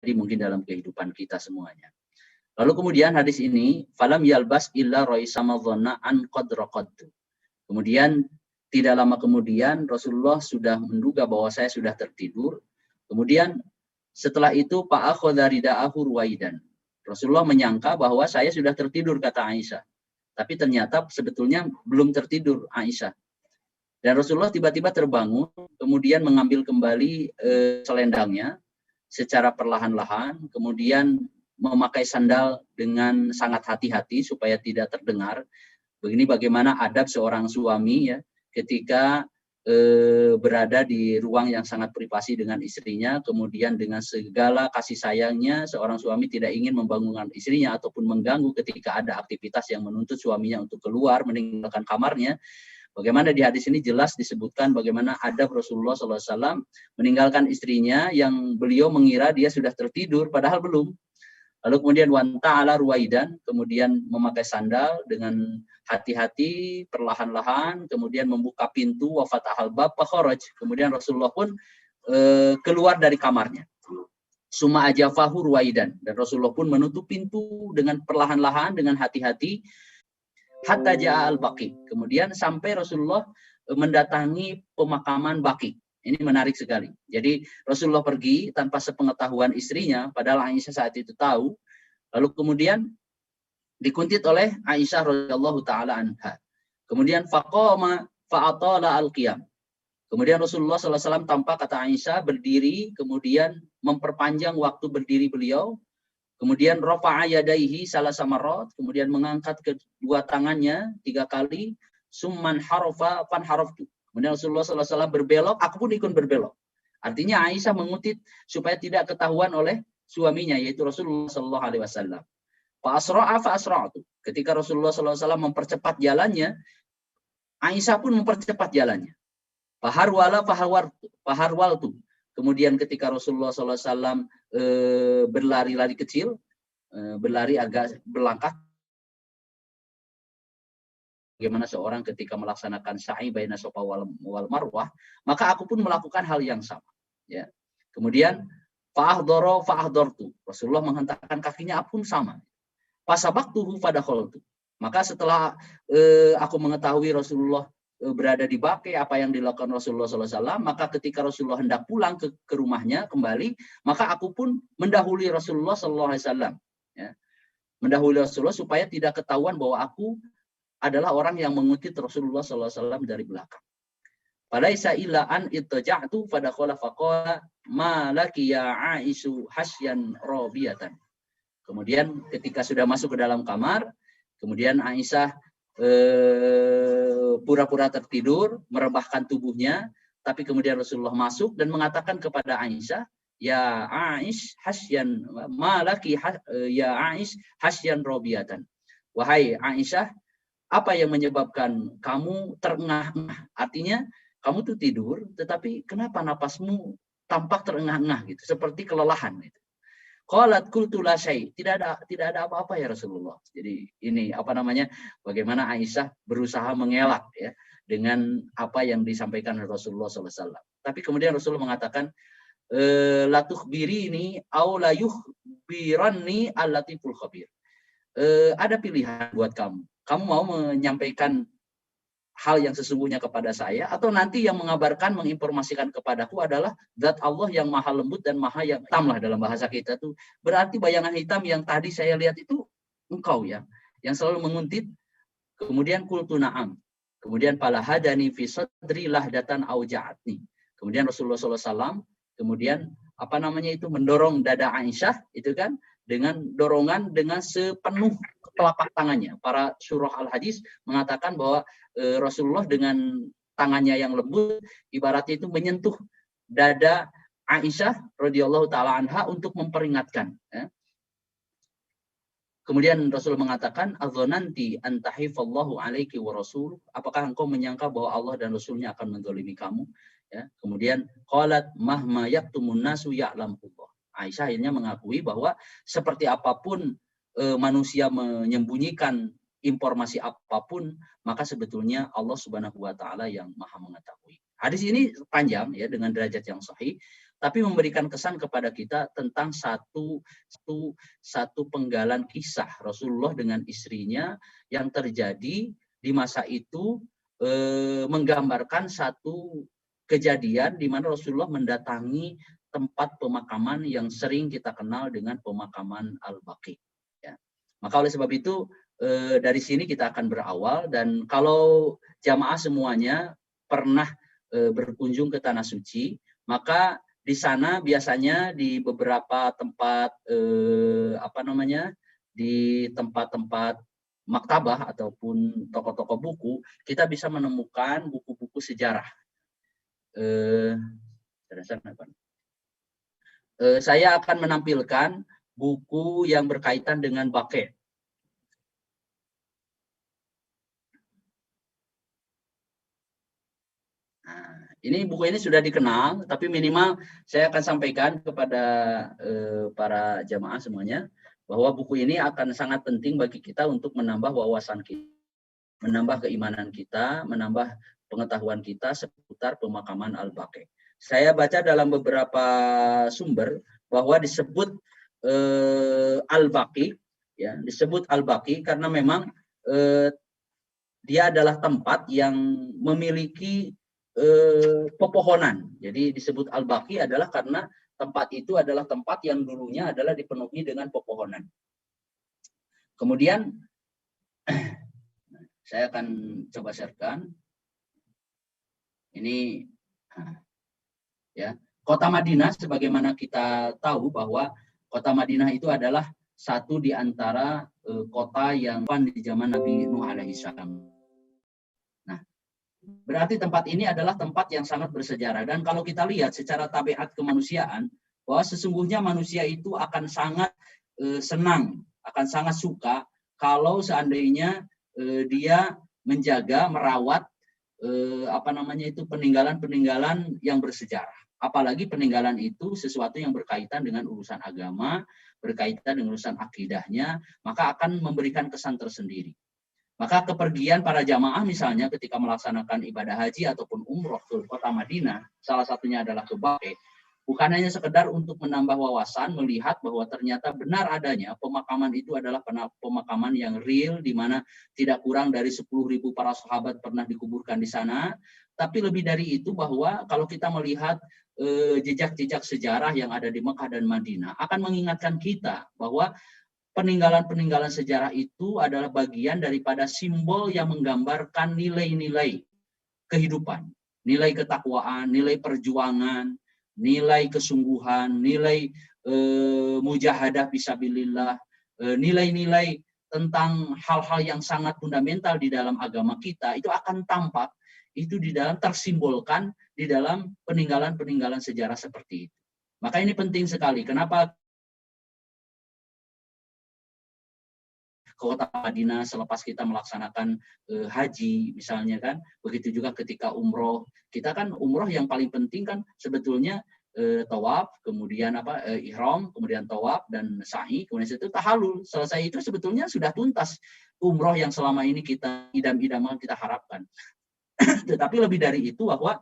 Jadi mungkin dalam kehidupan kita semuanya. Lalu kemudian hadis ini, falam yalbas illa raisama dhanna an qad raqadtu. Kemudian tidak lama kemudian Rasulullah sudah menduga bahwa saya sudah tertidur. Kemudian setelah itu Pak akhadha rida'ahu ruwaidan. Rasulullah menyangka bahwa saya sudah tertidur, kata Aisyah. Tapi ternyata sebetulnya belum tertidur Aisyah. Dan Rasulullah tiba-tiba terbangun, kemudian mengambil kembali selendangnya secara perlahan-lahan, kemudian memakai sandal dengan sangat hati-hati supaya tidak terdengar. Begini bagaimana adab seorang suami ya ketika berada di ruang yang sangat privasi dengan istrinya, kemudian dengan segala kasih sayangnya seorang suami tidak ingin membangunkan istrinya ataupun mengganggu ketika ada aktivitas yang menuntut suaminya untuk keluar meninggalkan kamarnya. Bagaimana di hadis ini jelas disebutkan bagaimana adab Rasulullah SAW meninggalkan istrinya yang beliau mengira dia sudah tertidur padahal belum. Lalu kemudian wanta'ala ruwaidan, kemudian memakai sandal dengan hati-hati, perlahan-lahan, kemudian membuka pintu, wafatahal bab, fakharaj. Kemudian Rasulullah pun keluar dari kamarnya. Summa ajafahu ruwaidan, dan Rasulullah pun menutup pintu dengan perlahan-lahan, dengan hati-hati, hatta ja'al baqi. Kemudian sampai Rasulullah mendatangi pemakaman Baqi. Ini menarik sekali. Jadi Rasulullah pergi tanpa sepengetahuan istrinya, padahal Aisyah saat itu tahu. Lalu kemudian dikuntit oleh Aisyah radhiyallahu taala anha. Kemudian faqama fa'atala al-qiyam. Kemudian Rasulullah SAW tampak, kata Aisyah, berdiri, kemudian memperpanjang waktu berdiri beliau. Kemudian rafa'a yadaihi salasa marrat, kemudian mengangkat kedua tangannya 3 kali. Summan harafa fan haraftu. Kemudian Rasulullah SAW berbelok, aku pun ikut berbelok. Artinya Aisyah mengutit supaya tidak ketahuan oleh suaminya, yaitu Rasulullah SAW. Fa asra'a fa asra'tu. Ketika Rasulullah SAW mempercepat jalannya, Aisyah pun mempercepat jalannya. Faharwala faharwaltu. Kemudian ketika Rasulullah SAW berlari-lari kecil, berlari agak berlangkah, bagaimana seorang ketika melaksanakan sa'i baina Safa wal Marwah, maka aku pun melakukan hal yang sama. Ya. Kemudian fa'ahdara fa'ahdartu. Rasulullah menghentakkan kakinya pun sama. Fasabaqtuhu fadakhaltu. Maka setelah aku mengetahui Rasulullah berada di Baqi, apa yang dilakukan Rasulullah SAW, maka ketika Rasulullah hendak pulang ke rumahnya kembali, maka aku pun mendahului Rasulullah SAW. Ya. Mendahului Rasulullah supaya tidak ketahuan bahwa aku adalah orang yang mengutip Rasulullah SAW dari belakang. Falaisa illa an ittaja'tu fadakhala faqala ma laki ya Aisyu hasyan rabiyatan. Kemudian ketika sudah masuk ke dalam kamar, kemudian Aisyah pura-pura tertidur, merebahkan tubuhnya, tapi kemudian Rasulullah masuk dan mengatakan kepada Aisyah, ya Aish hasyan ma laki ya Aish hasyan rabiyatan. Wahai Aisyah, apa yang menyebabkan kamu terengah-engah? Artinya kamu tuh tidur, tetapi kenapa napasmu tampak terengah-engah gitu, seperti kelelahan gitu. Qalat qultu la syai', tidak ada apa-apa ya Rasulullah. Jadi ini bagaimana Aisyah berusaha mengelak ya dengan apa yang disampaikan Rasulullah SAW. Tapi kemudian Rasulullah mengatakan la tukhbirini aw la yukhbiranni al-latiful khabir. Ada pilihan buat kamu. Kamu mau menyampaikan hal yang sesungguhnya kepada saya, atau nanti yang mengabarkan, menginformasikan kepadaku adalah zat Allah yang maha lembut dan maha yang hitam lah dalam bahasa kita tuh. Berarti bayangan hitam yang tadi saya lihat itu engkau ya, yang selalu menguntit. Kemudian qultu na'am. Kemudian pala hadani fi sadri lahdatan auja'atni. Kemudian Rasulullah SAW kemudian mendorong dada Aisyah itu kan dengan dorongan dengan sepenuh telapak tangannya. Para surah al-hadis mengatakan bahwa Rasulullah dengan tangannya yang lembut ibaratnya itu menyentuh dada Aisyah radhiyallahu taala anha untuk memperingatkan. Ya. Kemudian Rasulullah mengatakan, "Adzananti an tahifallahu alaiki wa rasul." Apakah engkau menyangka bahwa Allah dan Rasulnya akan menzalimi kamu? Ya. Kemudian qalat mahma yaktumun nasu ya'lamullah. Aisyah akhirnya mengakui bahwa seperti apapun manusia menyembunyikan informasi apapun, maka sebetulnya Allah Subhanahu wa taala yang Maha mengetahui. Hadis ini panjang ya dengan derajat yang sahih. tapi memberikan kesan kepada kita tentang satu penggalan kisah Rasulullah dengan istrinya yang terjadi di masa itu, menggambarkan satu kejadian di mana Rasulullah mendatangi tempat pemakaman yang sering kita kenal dengan pemakaman Al-Baqi. Ya. Maka oleh sebab itu dari sini kita akan berawal, dan kalau jamaah semuanya pernah berkunjung ke Tanah Suci, maka di sana biasanya di beberapa tempat di tempat-tempat maktabah ataupun toko-toko buku, kita bisa menemukan buku-buku sejarah. Saya akan menampilkan buku yang berkaitan dengan Baqi'. Ini buku ini sudah dikenal, tapi minimal saya akan sampaikan kepada para jamaah semuanya bahwa buku ini akan sangat penting bagi kita untuk menambah wawasan kita, menambah keimanan kita, menambah pengetahuan kita seputar pemakaman Al-Baqi'. Saya baca dalam beberapa sumber bahwa disebut Al-Baqi', ya, disebut Al-Baqi' karena memang dia adalah tempat yang memiliki pepohonan. Jadi disebut Al-Baqi' adalah karena tempat itu adalah tempat yang dulunya adalah dipenuhi dengan pepohonan. Kemudian saya akan coba sharekan. Ini ya, Kota Madinah, sebagaimana kita tahu bahwa Kota Madinah itu adalah satu di antara kota yang di zaman Nabi Nuh alaihissalam. Berarti tempat ini adalah tempat yang sangat bersejarah. Dan kalau kita lihat secara tabiat kemanusiaan, bahwa sesungguhnya manusia itu akan sangat senang, akan sangat suka kalau seandainya dia menjaga, merawat peninggalan-peninggalan yang bersejarah. Apalagi peninggalan itu sesuatu yang berkaitan dengan urusan agama, berkaitan dengan urusan akidahnya, maka akan memberikan kesan tersendiri. Maka kepergian para jamaah misalnya ketika melaksanakan ibadah haji ataupun umroh ke Kota Madinah, salah satunya adalah ke Baqi', bukan hanya sekedar untuk menambah wawasan, melihat bahwa ternyata benar adanya pemakaman itu adalah pemakaman yang real, di mana tidak kurang dari 10.000 para sahabat pernah dikuburkan di sana. Tapi lebih dari itu, bahwa kalau kita melihat jejak-jejak sejarah yang ada di Mekah dan Madinah, akan mengingatkan kita bahwa peninggalan-peninggalan sejarah itu adalah bagian daripada simbol yang menggambarkan nilai-nilai kehidupan, nilai ketakwaan, nilai perjuangan, nilai kesungguhan, nilai mujahadah fisabilillah, nilai-nilai tentang hal-hal yang sangat fundamental di dalam agama kita, itu akan tampak itu di dalam, tersimbolkan di dalam peninggalan-peninggalan sejarah seperti itu. Maka ini penting sekali. Kenapa Kota Madinah selepas kita melaksanakan haji misalnya kan, begitu juga ketika umroh. Kita kan umroh yang paling penting kan sebetulnya tawaf, kemudian ihram, kemudian tawaf dan sa'i, kemudian itu tahallul. Selesai itu sebetulnya sudah tuntas umroh yang selama ini kita idam-idamkan, kita harapkan. Tetapi lebih dari itu, bahwa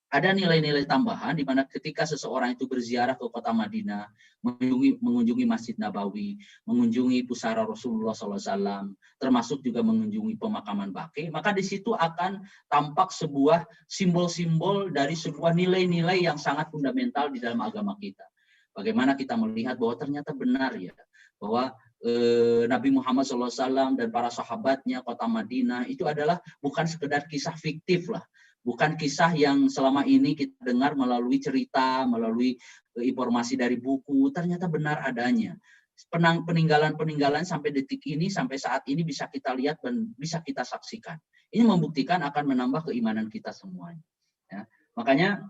ada nilai-nilai tambahan di mana ketika seseorang itu berziarah ke Kota Madinah, mengunjungi Masjid Nabawi, mengunjungi pusara Rasulullah SAW, termasuk juga mengunjungi pemakaman Baqi', maka di situ akan tampak sebuah simbol-simbol dari sebuah nilai-nilai yang sangat fundamental di dalam agama kita. Bagaimana kita melihat bahwa ternyata benar ya, bahwa Nabi Muhammad SAW dan para sahabatnya Kota Madinah itu adalah bukan sekedar kisah fiktif lah. Bukan kisah yang selama ini kita dengar melalui cerita, melalui informasi dari buku, ternyata benar adanya. Peninggalan-peninggalan sampai detik ini, sampai saat ini bisa kita lihat dan bisa kita saksikan. Ini membuktikan akan menambah keimanan kita semuanya. Ya. Makanya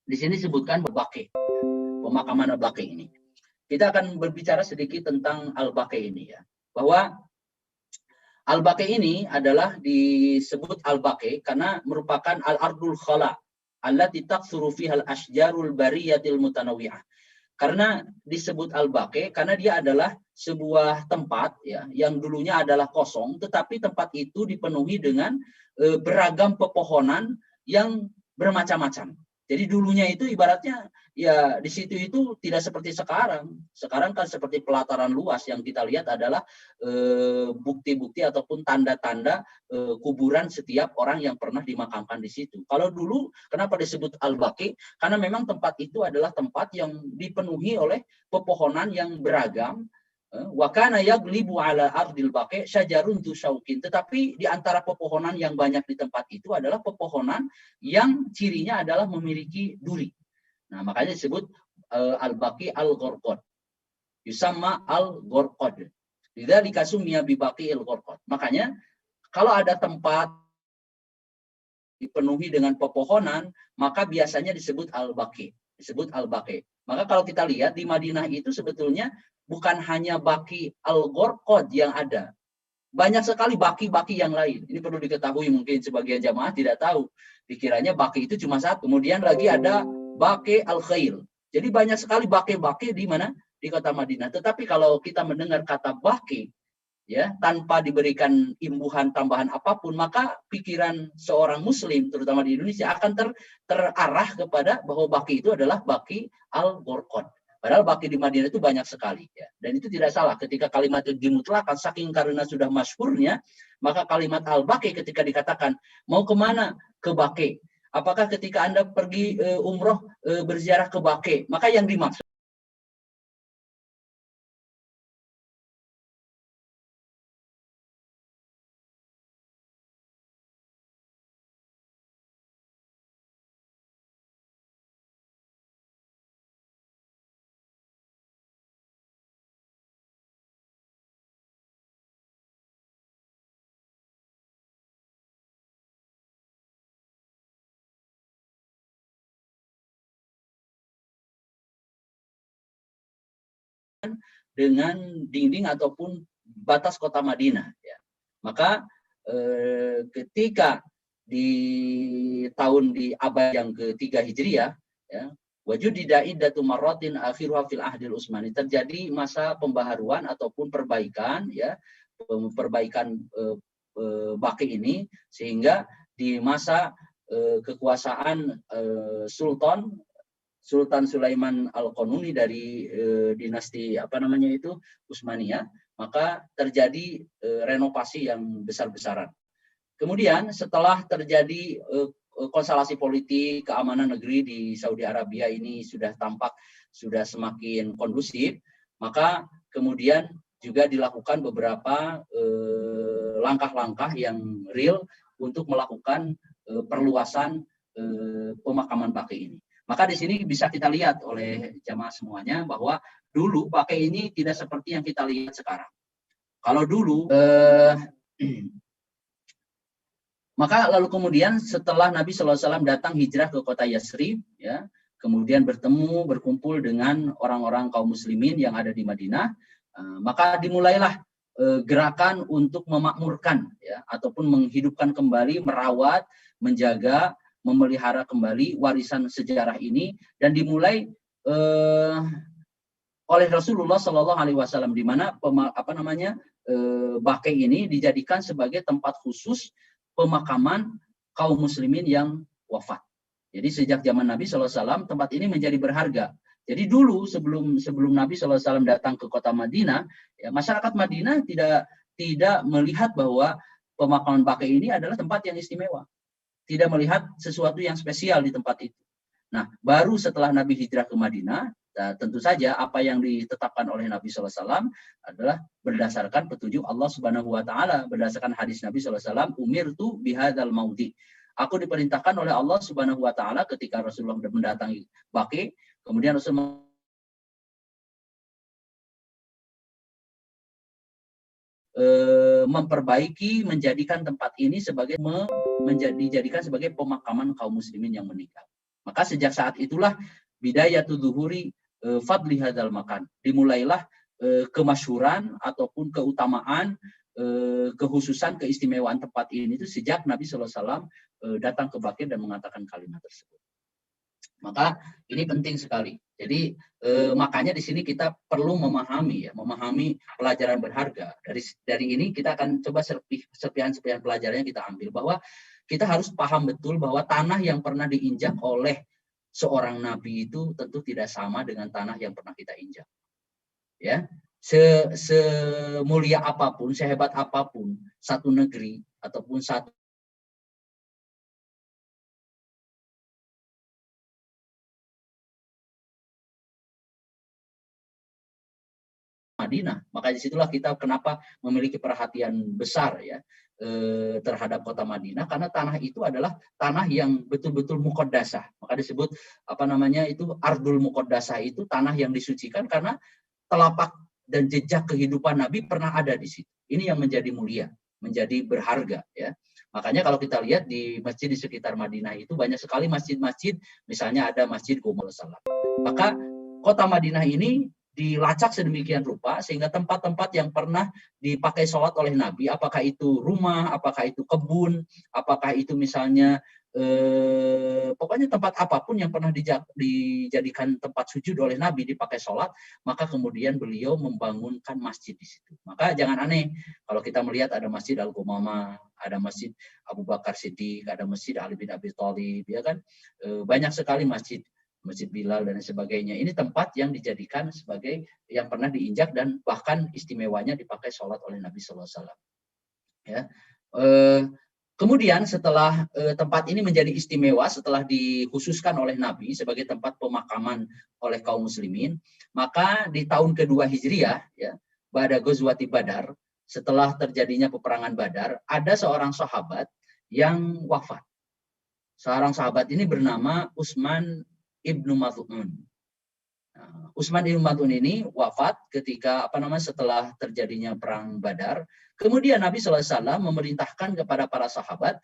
di sini disebutkan Baqi', pemakaman Al-Baqi' ini. Kita akan berbicara sedikit tentang Al-Baqi' ini ya, bahwa Al-Baqi' ini adalah disebut Al-Baqi' karena merupakan al-ardul khala allati taqsuru fiha al-ashjarul bariyatil mutanawwi'ah. Karena disebut Al-Baqi' karena dia adalah sebuah tempat ya yang dulunya adalah kosong, tetapi tempat itu dipenuhi dengan beragam pepohonan yang bermacam-macam. Jadi dulunya itu ibaratnya ya di situ itu tidak seperti sekarang. Sekarang kan seperti pelataran luas, yang kita lihat adalah bukti-bukti ataupun tanda-tanda kuburan setiap orang yang pernah dimakamkan di situ. Kalau dulu kenapa disebut Al-Baqi? Karena memang tempat itu adalah tempat yang dipenuhi oleh pepohonan yang beragam. Wa kana yaglibu ala ardil baqi syajarun dzu syaukin. Tetapi di antara pepohonan yang banyak di tempat itu adalah pepohonan yang cirinya adalah memiliki duri. Nah, makanya disebut al-baqi al-gharqad. Yusamma al-gharqad. Lidzalika summiya bi baqi al-gharqad. Makanya kalau ada tempat dipenuhi dengan pepohonan, maka biasanya disebut al-baqi, disebut al-baqi. Maka kalau kita lihat di Madinah itu sebetulnya bukan hanya baqi al-gharqad yang ada. Banyak sekali baki-baki yang lain. Ini perlu diketahui, mungkin sebagian jamaah tidak tahu. Dikiranya baki itu cuma satu. Kemudian lagi ada baki al-khail. Jadi banyak sekali baki-baki di mana? Di kota Madinah. Tetapi kalau kita mendengar kata baki, ya, tanpa diberikan imbuhan tambahan apapun, maka pikiran seorang muslim, terutama di Indonesia, akan terarah kepada bahwa baki itu adalah baki al-gharqad. Padahal baki di Madinah itu banyak sekali, ya. Dan itu tidak salah. Ketika kalimat itu dimutlakan, saking karena sudah masyhurnya, maka kalimat al-baqi ketika dikatakan, mau kemana? Ke baki. Apakah ketika Anda pergi umroh berziarah ke baki? Maka yang dimaksud dengan dinding ataupun batas kota Madinah, ya. Maka ketika di abad yang ketiga Hijriah, ya, wajudida iddatu marratin akhiruha fil ahdil Utsmani, terjadi masa pembaharuan ataupun perbaikan, ya, perbaikan baki ini, sehingga di masa kekuasaan Sultan Sulaiman Al-Qanuni dari dinasti Utsmaniyah, maka terjadi renovasi yang besar-besaran. Kemudian setelah terjadi konstelasi politik, keamanan negeri di Saudi Arabia ini sudah tampak sudah semakin kondusif, maka kemudian juga dilakukan beberapa langkah-langkah yang real untuk melakukan perluasan pemakaman baki ini. Maka di sini bisa kita lihat oleh jamaah semuanya bahwa dulu baki ini tidak seperti yang kita lihat sekarang. Kalau dulu maka lalu kemudian setelah Nabi SAW datang hijrah ke kota Yasrib, ya, kemudian berkumpul dengan orang-orang kaum muslimin yang ada di Madinah, maka dimulailah gerakan untuk memakmurkan, ya, ataupun menghidupkan kembali, merawat, menjaga, memelihara kembali warisan sejarah ini, dan dimulai oleh Rasulullah Shallallahu Alaihi Wasallam, di mana baqi ini dijadikan sebagai tempat khusus pemakaman kaum muslimin yang wafat. Jadi sejak zaman Nabi SAW tempat ini menjadi berharga. Jadi dulu sebelum Nabi SAW datang ke kota Madinah, ya, masyarakat Madinah tidak melihat bahwa pemakaman baqi ini adalah tempat yang istimewa, tidak melihat sesuatu yang spesial di tempat itu. Nah, baru setelah Nabi hijrah ke Madinah, tentu saja apa yang ditetapkan oleh Nabi SAW adalah berdasarkan petunjuk Allah Subhanahu Wa Taala, berdasarkan hadis Nabi SAW, umirtu bihadzal maudi. Aku diperintahkan oleh Allah Subhanahu Wa Taala ketika Rasulullah mendatangi baqi, kemudian Rasulullah memperbaiki, menjadikan tempat ini dijadikan sebagai pemakaman kaum muslimin yang meninggal. Maka sejak saat itulah bidayatul zuhuri fadli hadzal makan. Dimulailah kemasyhuran ataupun keutamaan, kekhususan, keistimewaan tempat ini itu sejak Nabi SAW datang ke Baqi dan mengatakan kalimat tersebut. Maka ini penting sekali. Jadi makanya di sini kita perlu memahami pelajaran berharga. Dari ini kita akan coba serpihan-serpihan pelajarannya kita ambil, bahwa kita harus paham betul bahwa tanah yang pernah diinjak oleh seorang nabi itu tentu tidak sama dengan tanah yang pernah kita injak. Ya, semulia apapun, sehebat apapun satu negeri ataupun satu Madinah, maka disitulah kita kenapa memiliki perhatian besar ya terhadap kota Madinah, karena tanah itu adalah tanah yang betul-betul muqaddasah. Maka disebut apa namanya itu ardul muqaddasah, itu tanah yang disucikan karena telapak dan jejak kehidupan Nabi pernah ada di situ. Ini yang menjadi mulia, menjadi berharga ya. Makanya kalau kita lihat di masjid di sekitar Madinah itu banyak sekali masjid-masjid, misalnya ada Masjid Qomul Salam. Maka kota Madinah ini dilacak sedemikian rupa sehingga tempat-tempat yang pernah dipakai sholat oleh Nabi, apakah itu rumah, apakah itu kebun, apakah itu misalnya pokoknya tempat apapun yang pernah dijadikan tempat sujud oleh Nabi dipakai sholat, maka kemudian beliau membangunkan masjid di situ. Maka jangan aneh kalau kita melihat ada Masjid Al-Qumamah, ada Masjid Abu Bakar Siddiq, ada Masjid Ali bin Abi Thalib, ya kan, banyak sekali masjid Bilal dan sebagainya. Ini tempat yang dijadikan sebagai yang pernah diinjak dan bahkan istimewanya dipakai sholat oleh Nabi Sallallahu Alaihi Wasallam. Ya. Kemudian setelah tempat ini menjadi istimewa, setelah dikhususkan oleh Nabi sebagai tempat pemakaman oleh kaum muslimin, maka di tahun kedua Hijriah, ya, pada Ghazwati Badar, setelah terjadinya peperangan Badar, ada seorang sahabat yang wafat. Seorang sahabat ini bernama Utsman Ibnu Maz'un. Utsman Ibnu Maz'un ini wafat ketika setelah terjadinya perang Badar. Kemudian Nabi SAW memerintahkan kepada para sahabat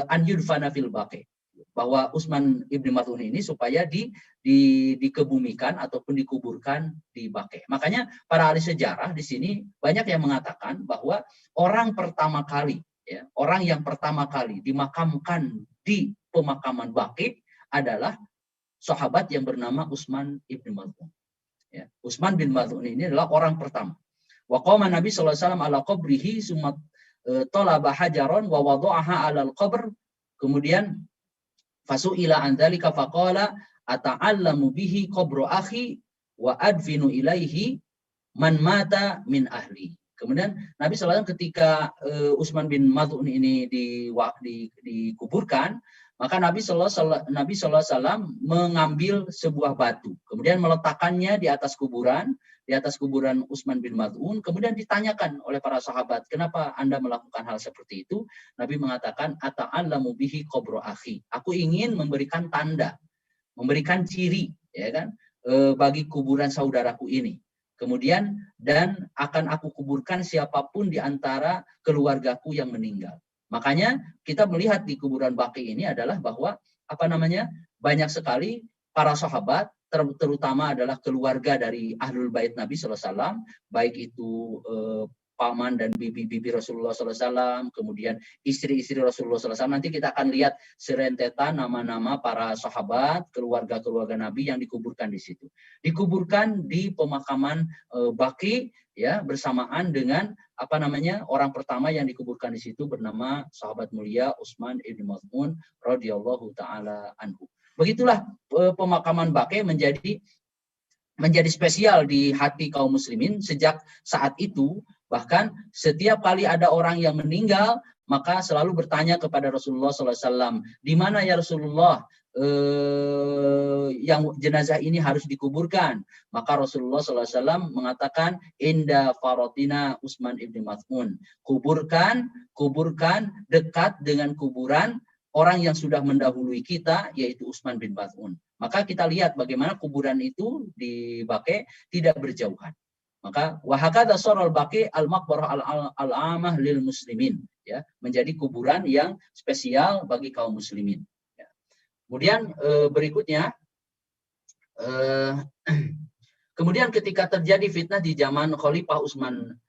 an yudfana fil baqi, bahwa Utsman Ibnu Maz'un ini supaya dikebumikan ataupun dikuburkan di Baqi. Makanya para ahli sejarah di sini banyak yang mengatakan bahwa orang yang pertama kali dimakamkan di pemakaman Baqi adalah sahabat yang bernama Utsman Ibnu Maz'un. Ya, Utsman bin Maz'un ini adalah orang pertama. Wa qama Nabi sallallahu alaihi wasallam ala qabrihi summa talaba hajaran wa wada'aha 'ala al-qabr. Kemudian fasu'ila an dzalika faqala ata'allamu bihi qabru akhi wa adfinu ilaihi man mata min ahli. Kemudian Nabi sallallahu alaihi wasallam ketika Utsman bin Maz'un ini dikuburkan, maka Nabi Sallallahu Alaihi Wasallam mengambil sebuah batu, kemudian meletakkannya di atas kuburan Utsman bin Maz'un. Kemudian ditanyakan oleh para sahabat, kenapa Anda melakukan hal seperti itu? Nabi mengatakan, ata'allamu bihi qabru akhi. Aku ingin memberikan tanda, memberikan ciri, ya kan, bagi kuburan saudaraku ini. Kemudian dan akan aku kuburkan siapapun di antara keluargaku yang meninggal. Makanya kita melihat di kuburan Baqi ini adalah bahwa banyak sekali para sahabat, terutama adalah keluarga dari Ahlul Bait Nabi Sallallahu Alaihi Wasallam, baik itu paman dan bibi Rasulullah Sallallahu Alaihi Wasallam, kemudian istri-istri Rasulullah Sallallahu Alaihi Wasallam. Nanti kita akan lihat serentetan nama-nama para sahabat, keluarga-keluarga Nabi yang dikuburkan di situ. Dikuburkan di pemakaman Baqi, ya, bersamaan dengan orang pertama yang dikuburkan di situ bernama sahabat mulia Utsman Ibnu Maz'un radhiyallahu taala anhu. Begitulah pemakaman Baqi menjadi spesial di hati kaum muslimin sejak saat itu. Bahkan setiap kali ada orang yang meninggal, maka selalu bertanya kepada Rasulullah SAW, di mana ya Rasulullah yang jenazah ini harus dikuburkan? Maka Rasulullah SAW mengatakan, inda farotina Utsman ibn Maz'un. Kuburkan dekat dengan kuburan orang yang sudah mendahului kita, yaitu Utsman bin Maz'un. Maka kita lihat bagaimana kuburan itu di Baqi tidak berjauhan. Maka wahakadha sorol Baqi al-maqbarah al-amah lil muslimin, ya, menjadi kuburan yang spesial bagi kaum muslimin. Ya. Kemudian berikutnya, kemudian ketika terjadi fitnah di zaman Khalifah Utsman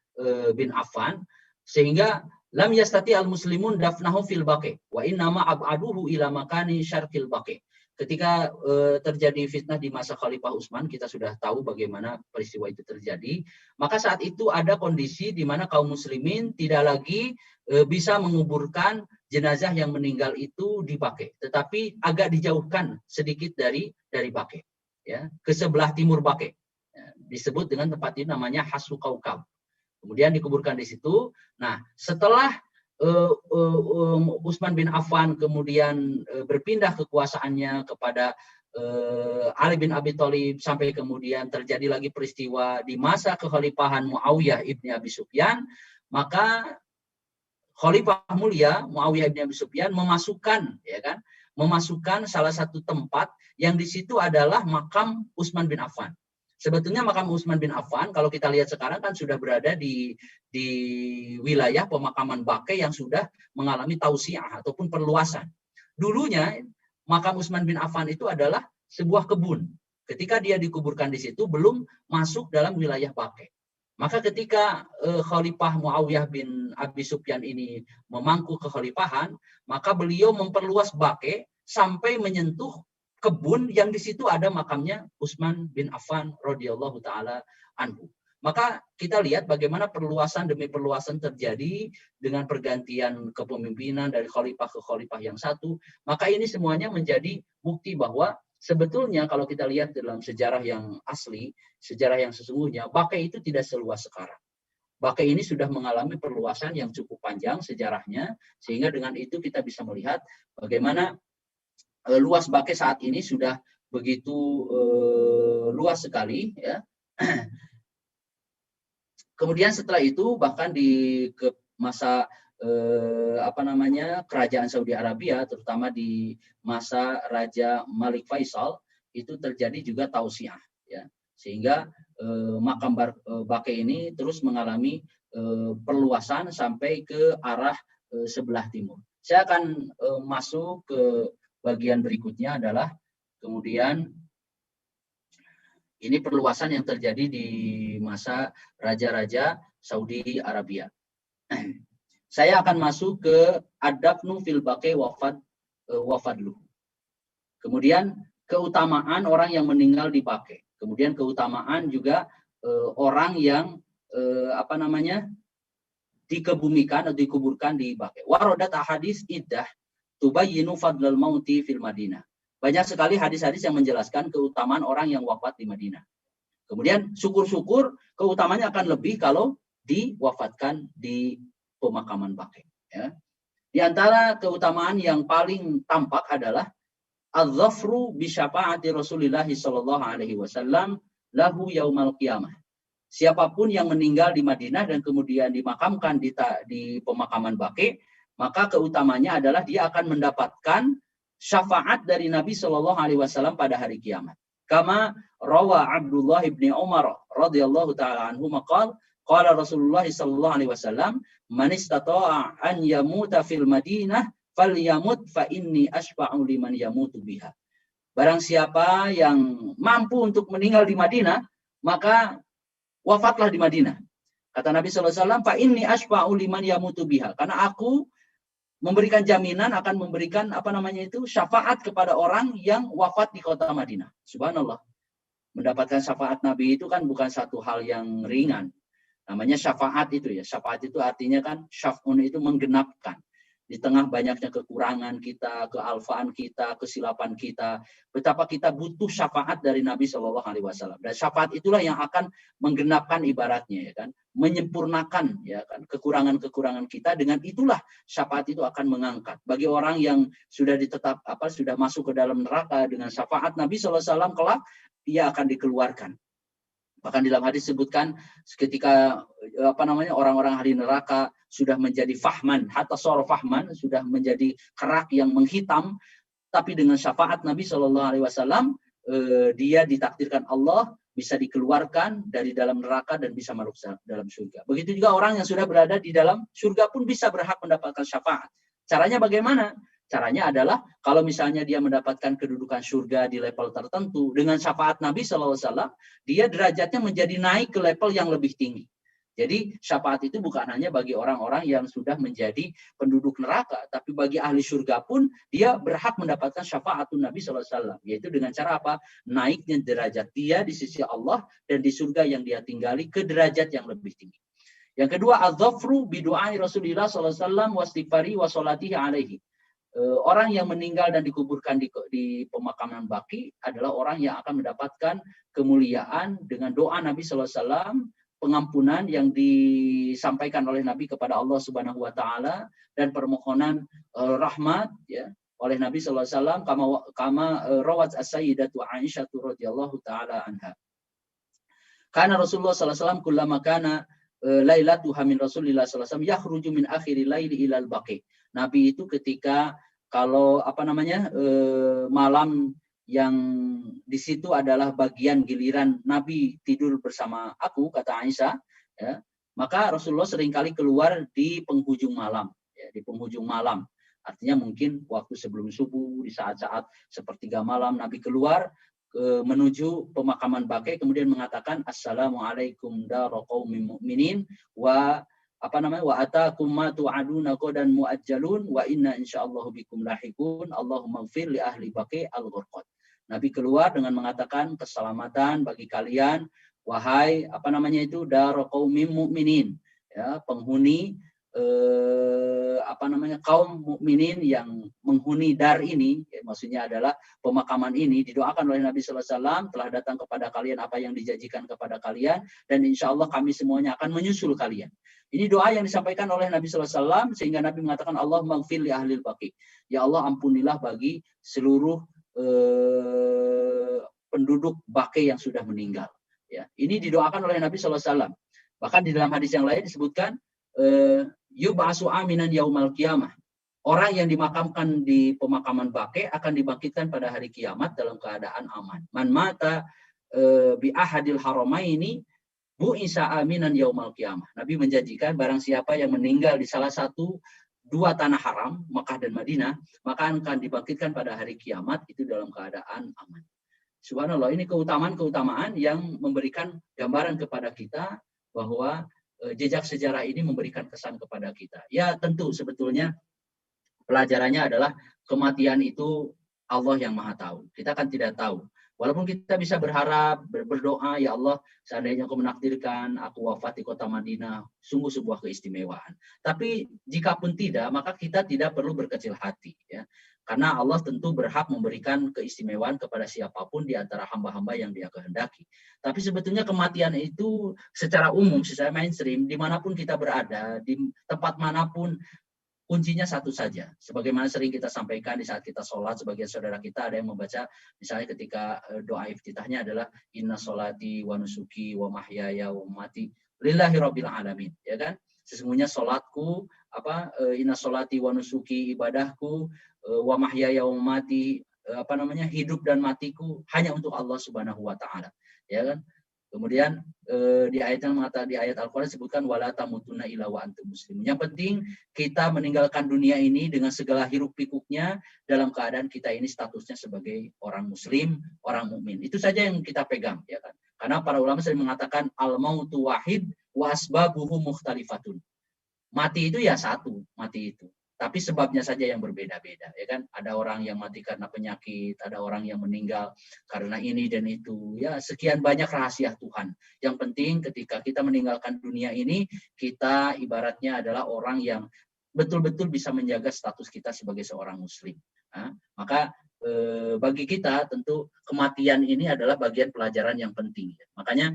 bin Affan, sehingga lam yastati al-muslimun dafnahu fil Baqi wa innama ab'aduhu ila makani syarqil Baqi. Ketika terjadi fitnah di masa Khalifah Utsman, kita sudah tahu bagaimana peristiwa itu terjadi. Maka saat itu ada kondisi di mana kaum muslimin tidak lagi bisa menguburkan jenazah yang meninggal itu dipakai, tetapi agak dijauhkan sedikit dari bake, ya, ke sebelah timur bake. Ya, disebut dengan tempat ini namanya Hasu Kaukab. Kemudian dikuburkan di situ. Nah, setelah Utsman bin Affan kemudian berpindah kekuasaannya kepada Ali bin Abi Thalib, sampai kemudian terjadi lagi peristiwa di masa kekhalifahan Muawiyah ibni Abi Sufyan, maka Khalifah mulia Muawiyah bin Abi Sufyan memasukkan, ya kan, memasukkan salah satu tempat yang di situ adalah makam Utsman bin Affan. Sebetulnya makam Utsman bin Affan kalau kita lihat sekarang kan sudah berada di wilayah pemakaman Baqi yang sudah mengalami tausiah ataupun perluasan. Dulunya makam Utsman bin Affan itu adalah sebuah kebun. Ketika dia dikuburkan di situ belum masuk dalam wilayah Baqi. Maka ketika Khalifah Muawiyah bin Abi Sufyan ini memangku kekhalifahan, maka beliau memperluas Baqi sampai menyentuh kebun yang di situ ada makamnya Utsman bin Affan radhiyallahu taala anhu. Maka kita lihat bagaimana perluasan demi perluasan terjadi dengan pergantian kepemimpinan dari khalifah ke khalifah yang satu. Maka ini semuanya menjadi bukti bahwa sebetulnya kalau kita lihat dalam sejarah yang asli, sejarah yang sesungguhnya, Baqi itu tidak seluas sekarang. Baqi ini sudah mengalami perluasan yang cukup panjang sejarahnya, sehingga dengan itu kita bisa melihat bagaimana luas Baqi saat ini sudah begitu luas sekali, ya. Kemudian setelah itu bahkan di masa kerajaan Saudi Arabia, terutama di masa Raja Malik Faisal, itu terjadi juga tausiah, ya, sehingga makam Baqi ini terus mengalami perluasan sampai ke arah sebelah timur. Saya akan masuk ke bagian berikutnya adalah kemudian ini perluasan yang terjadi di masa raja-raja Saudi Arabia. Saya akan masuk ke adabnu fil baqi wafadlu. Kemudian keutamaan orang yang meninggal di Baqi. Kemudian keutamaan juga orang yang dikebumikan atau dikuburkan di Baqi. Warodat hadis iddah tubayyinu fadlal mauti fil Madinah. Banyak sekali hadis-hadis yang menjelaskan keutamaan orang yang wafat di Madinah. Kemudian syukur-syukur keutamanya akan lebih kalau diwafatkan di pemakaman Baqi. Ya. Di antara keutamaan yang paling tampak adalah az-zafru bi syafaati Rasulillah sallallahu alaihi wasallam lahu yaumal qiyamah. Siapapun yang meninggal di Madinah dan kemudian dimakamkan di pemakaman Baqi, maka keutamanya adalah dia akan mendapatkan syafaat dari Nabi Shallallahu Alaihi Wasallam pada hari kiamat. Kama rawa Abdullah ibni Umar radhiyallahu taala anhu maqal qala Rasulullah Shallallahu Alaihi Wasallam man istata'a an yamuta fil Madinah falyamut fa inni ashfa'u liman yamutu biha. Barang siapa yang mampu untuk meninggal di Madinah, maka wafatlah di Madinah. Kata Nabi Shallallahu Alaihi Wasallam fa inni ashfa'u liman yamutu biha. Karena aku memberikan jaminan akan memberikan syafaat kepada orang yang wafat di kota Madinah. Subhanallah. Mendapatkan syafaat Nabi itu kan bukan satu hal yang ringan. Namanya syafaat itu ya. Syafaat itu artinya kan syaf'un itu menggenapkan. Di tengah banyaknya kekurangan kita, kealfaan kita, kesilapan kita, betapa kita butuh syafaat dari Nabi Shallallahu Alaihi Wasallam. Dan syafaat itulah yang akan menggenapkan ibaratnya, ya kan, menyempurnakan, ya kan, kekurangan-kekurangan kita. Dengan itulah syafaat itu akan mengangkat. Bagi orang yang sudah sudah masuk ke dalam neraka dengan syafaat Nabi Shallallahu Alaihi Wasallam kelak, ia akan dikeluarkan. Bahkan dalam hadis disebutkan ketika orang-orang ahli neraka sudah menjadi fahman, hatta sor fahman, sudah menjadi kerak yang menghitam, tapi dengan syafaat Nabi Shallallahu Alaihi Wasallam dia ditakdirkan Allah bisa dikeluarkan dari dalam neraka dan bisa masuk dalam surga. Begitu juga orang yang sudah berada di dalam surga pun bisa berhak mendapatkan syafaat. Caranya bagaimana? Caranya adalah kalau misalnya dia mendapatkan kedudukan surga di level tertentu dengan syafaat Nabi SAW, dia derajatnya menjadi naik ke level yang lebih tinggi. Jadi syafaat itu bukan hanya bagi orang-orang yang sudah menjadi penduduk neraka, tapi bagi ahli surga pun dia berhak mendapatkan syafaat Nabi SAW. Yaitu dengan cara apa? Naiknya derajat dia di sisi Allah dan di surga yang dia tinggali ke derajat yang lebih tinggi. Yang kedua, adzafru bidu'ai Rasulullah sallallahu alaihi wasallam wastighfari wa sholatihi alaihi. Orang yang meninggal dan dikuburkan di pemakaman Baqi adalah orang yang akan mendapatkan kemuliaan dengan doa Nabi sallallahu alaihi wasallam, pengampunan yang disampaikan oleh Nabi kepada Allah Subhanahu wa taala, dan permohonan rahmat ya oleh Nabi sallallahu alaihi wasallam, kama rawat as-sayyidatu Aisyah radhiyallahu taala anha. Karena Rasulullah sallallahu alaihi wasallam kullama kana lailatuha min Rasulillah sallallahu alaihi wasallam yakhruju min akhiril laili ilal baqi. Nabi itu ketika kalau malam yang di situ adalah bagian giliran Nabi tidur bersama aku, kata Aisyah, ya, maka Rasulullah seringkali keluar di penghujung malam, ya, di penghujung malam. Artinya mungkin waktu sebelum subuh, di saat-saat sepertiga malam Nabi keluar menuju pemakaman Baqi, kemudian mengatakan assalamualaikum dara qaumin mu'minin wa wa atakum ma tu'aduna qadan muajjalun wa inna insyaallahu bikum lahiqun Allahumma ighfir li ahli Baqi al-ghurqad. Nabi keluar dengan mengatakan keselamatan bagi kalian wahai dara qaumin mu'minin, ya, penghuni kaum mukminin yang menghuni dar ini, ya, maksudnya adalah pemakaman ini, didoakan oleh Nabi sallallahu alaihi wasallam, telah datang kepada kalian apa yang dijanjikan kepada kalian, dan insya Allah kami semuanya akan menyusul kalian. Ini doa yang disampaikan oleh Nabi sallallahu alaihi wasallam, sehingga Nabi mengatakan Allahumma ighfir li ahlil Baqi. Ya Allah, ampunilah bagi seluruh penduduk Baqi yang sudah meninggal. Ya, ini didoakan oleh Nabi sallallahu alaihi wasallam. Bahkan di dalam hadis yang lain disebutkan yub'asu aminan yaumal qiyamah. Orang yang dimakamkan di pemakaman Baqi akan dibangkitkan pada hari kiamat dalam keadaan aman. Man mata bi ahadil haramaini bu'isa aminan yaumal qiyamah. Nabi menjanjikan barang siapa yang meninggal di salah satu dua tanah haram, Makkah dan Madinah, maka akan dibangkitkan pada hari kiamat itu dalam keadaan aman. Subhanallah, ini keutamaan-keutamaan yang memberikan gambaran kepada kita bahwa jejak sejarah ini memberikan kesan kepada kita. Ya tentu sebetulnya pelajarannya adalah kematian itu Allah yang Maha tahu. Kita kan tidak tahu. Walaupun kita bisa berharap, berdoa, ya Allah, seandainya Engkau menakdirkan aku wafat di kota Madinah, sungguh sebuah keistimewaan. Tapi jika pun tidak, maka kita tidak perlu berkecil hati, ya. Karena Allah tentu berhak memberikan keistimewaan kepada siapapun di antara hamba-hamba yang Dia kehendaki. Tapi sebetulnya kematian itu secara umum, secara mainstream, dimanapun kita berada, di tempat manapun, kuncinya satu saja. Sebagaimana sering kita sampaikan di saat kita sholat, sebagian saudara kita ada yang membaca, misalnya ketika doa iftitahnya adalah inna sholati wa nusuki wa mahyaya wa mamati lillahi rabbil alamin, ya kan? Sesungguhnya sholatku, inna sholati wa nusuki, ibadahku, wa mahyaya wa mamati, hidup dan matiku hanya untuk Allah Subhanahu wa taala, ya kan? Kemudian di ayat Al-Qur'an disebutkan wala tamutunna illa wa antum muslimun. Yang penting kita meninggalkan dunia ini dengan segala hiruk pikuknya dalam keadaan kita ini statusnya sebagai orang muslim, orang mukmin. Itu saja yang kita pegang, ya kan? Karena para ulama sering mengatakan al-mautu wahid wa asbabuhu mukhtalifatun. Mati itu ya satu, mati itu. Tapi sebabnya saja yang berbeda-beda, ya kan? Ada orang yang mati karena penyakit, ada orang yang meninggal karena ini dan itu. Ya, sekian banyak rahasia Tuhan. Yang penting ketika kita meninggalkan dunia ini, kita ibaratnya adalah orang yang betul-betul bisa menjaga status kita sebagai seorang muslim. Nah, maka bagi kita tentu kematian ini adalah bagian pelajaran yang penting. Makanya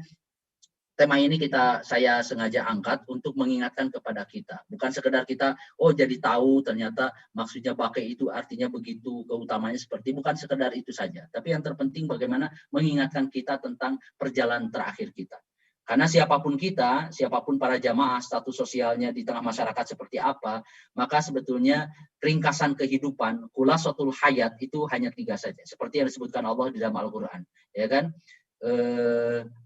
tema ini saya sengaja angkat untuk mengingatkan kepada kita. Bukan sekedar kita, jadi tahu ternyata maksudnya Baqi itu artinya begitu, keutamaannya seperti, bukan sekedar itu saja. Tapi yang terpenting bagaimana mengingatkan kita tentang perjalanan terakhir kita. Karena siapapun kita, siapapun para jamaah, status sosialnya di tengah masyarakat seperti apa, maka sebetulnya ringkasan kehidupan, khulasatul hayat itu hanya 3 saja. Seperti yang disebutkan Allah di dalam Al-Quran. Ya kan?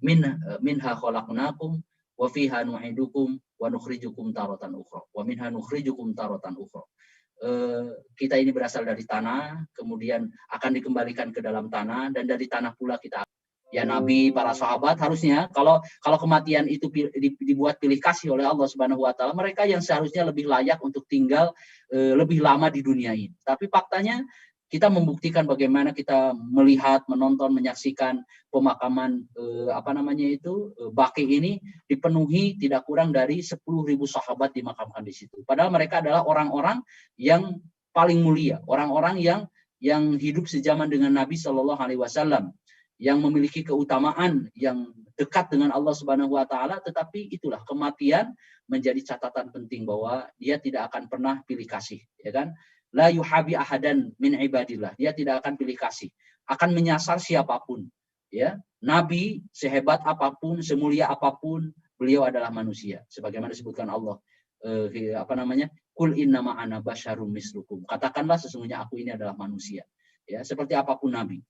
Minha khalaqnakum wa fiha nu'idukum wa nukhrijukum taratan ukhra wa minha nukhrijukum taratan ukhra. Kita ini berasal dari tanah, kemudian akan dikembalikan ke dalam tanah, dan dari tanah pula kita. Ya Nabi, para sahabat harusnya kalau kematian itu dibuat pilih kasih oleh Allah Subhanahu wa taala, mereka yang seharusnya lebih layak untuk tinggal lebih lama di dunia ini. Tapi faktanya kita membuktikan bagaimana kita melihat, menonton, menyaksikan pemakaman Baqi ini dipenuhi tidak kurang dari 10.000 sahabat dimakamkan di situ. Padahal mereka adalah orang-orang yang paling mulia, orang-orang yang hidup sejaman dengan Nabi Shallallahu Alaihi Wasallam, yang memiliki keutamaan yang dekat dengan Allah Subhanahu Wa Taala. Tetapi itulah kematian menjadi catatan penting bahwa dia tidak akan pernah pilih kasih, ya kan? La yuhabi ahadan min ibadillah. Dia tidak akan pilih kasih, akan menyasar siapapun. Ya, Nabi sehebat apapun, semulia apapun, beliau adalah manusia. Sebagaimana disebutkan Allah, Kul innama ana basyarum mislukum. Katakanlah sesungguhnya aku ini adalah manusia. Ya, seperti apapun Nabi.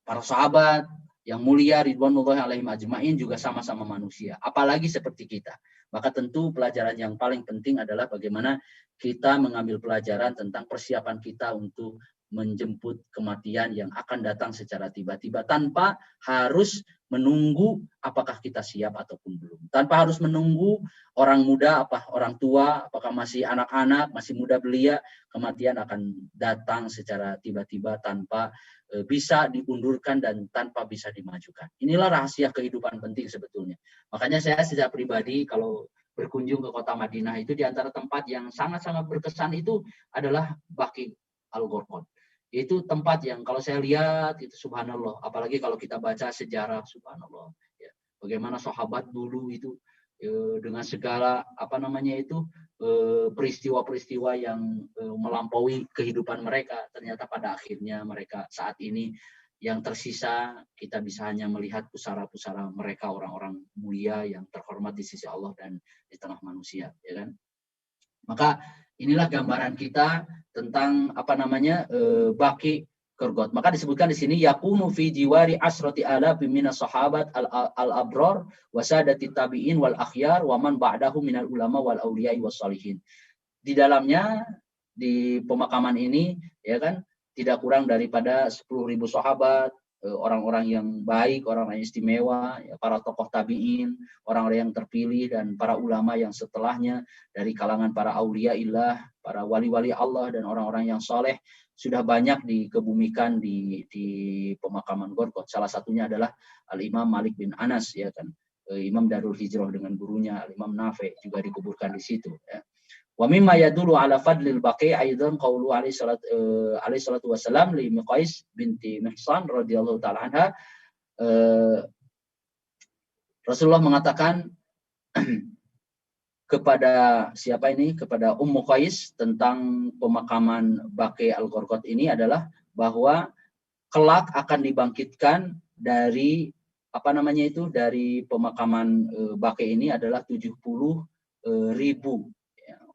Para sahabat yang mulia ridwanullahi alaihim ajmain juga sama-sama manusia, apalagi seperti kita. Maka tentu pelajaran yang paling penting adalah bagaimana kita mengambil pelajaran tentang persiapan kita untuk menjemput kematian yang akan datang secara tiba-tiba, tanpa harus menunggu apakah kita siap ataupun belum. Tanpa harus menunggu orang muda, orang tua, apakah masih anak-anak, masih muda belia, kematian akan datang secara tiba-tiba tanpa bisa diundurkan dan tanpa bisa dimajukan. Inilah rahasia kehidupan penting sebetulnya. Makanya saya secara pribadi kalau berkunjung ke kota Madinah itu, di antara tempat yang sangat-sangat berkesan itu adalah Baqi Al-Gharqad. Itu tempat yang kalau saya lihat itu subhanallah, apalagi kalau kita baca sejarah, subhanallah, ya, bagaimana sahabat dulu itu dengan segala peristiwa-peristiwa yang melampaui kehidupan mereka, ternyata pada akhirnya mereka saat ini yang tersisa kita bisa hanya melihat pusara-pusara mereka, orang-orang mulia yang terhormat di sisi Allah dan di tengah manusia, ya kan? Maka inilah gambaran kita tentang Baqi Gharqad. Maka disebutkan di sini yakunu fi jiwari asrati alafin minas sahabat al-abrar wa sadati tabi'in wal akhyar wa man ba'dahu minal ulama wal auliya'i was salihin. Di dalamnya, di pemakaman ini, ya kan, tidak kurang daripada 10.000 sahabat, orang-orang yang baik, orang-orang yang istimewa, ya, para tokoh tabi'in, orang-orang yang terpilih, dan para ulama yang setelahnya dari kalangan para auliaillah, para wali-wali Allah dan orang-orang yang soleh, sudah banyak dikebumikan di pemakaman Gharqad. Salah satunya adalah Al-Imam Malik bin Anas, ya kan, Imam Darul Hijrah dengan gurunya Al-Imam Nafi juga dikuburkan di situ, ya. Wa mimma yadullu ala fadlil Baqi aidan qaulu alaihi salatu wasalam li Muqais binti Mihsan radhiyallahu taala anha. Rasulullah mengatakan kepada siapa ini? Kepada Ummu Qais tentang pemakaman Baqi Al-Gharqad ini adalah bahwa kelak akan dibangkitkan dari dari pemakaman Baqi ini adalah 70.000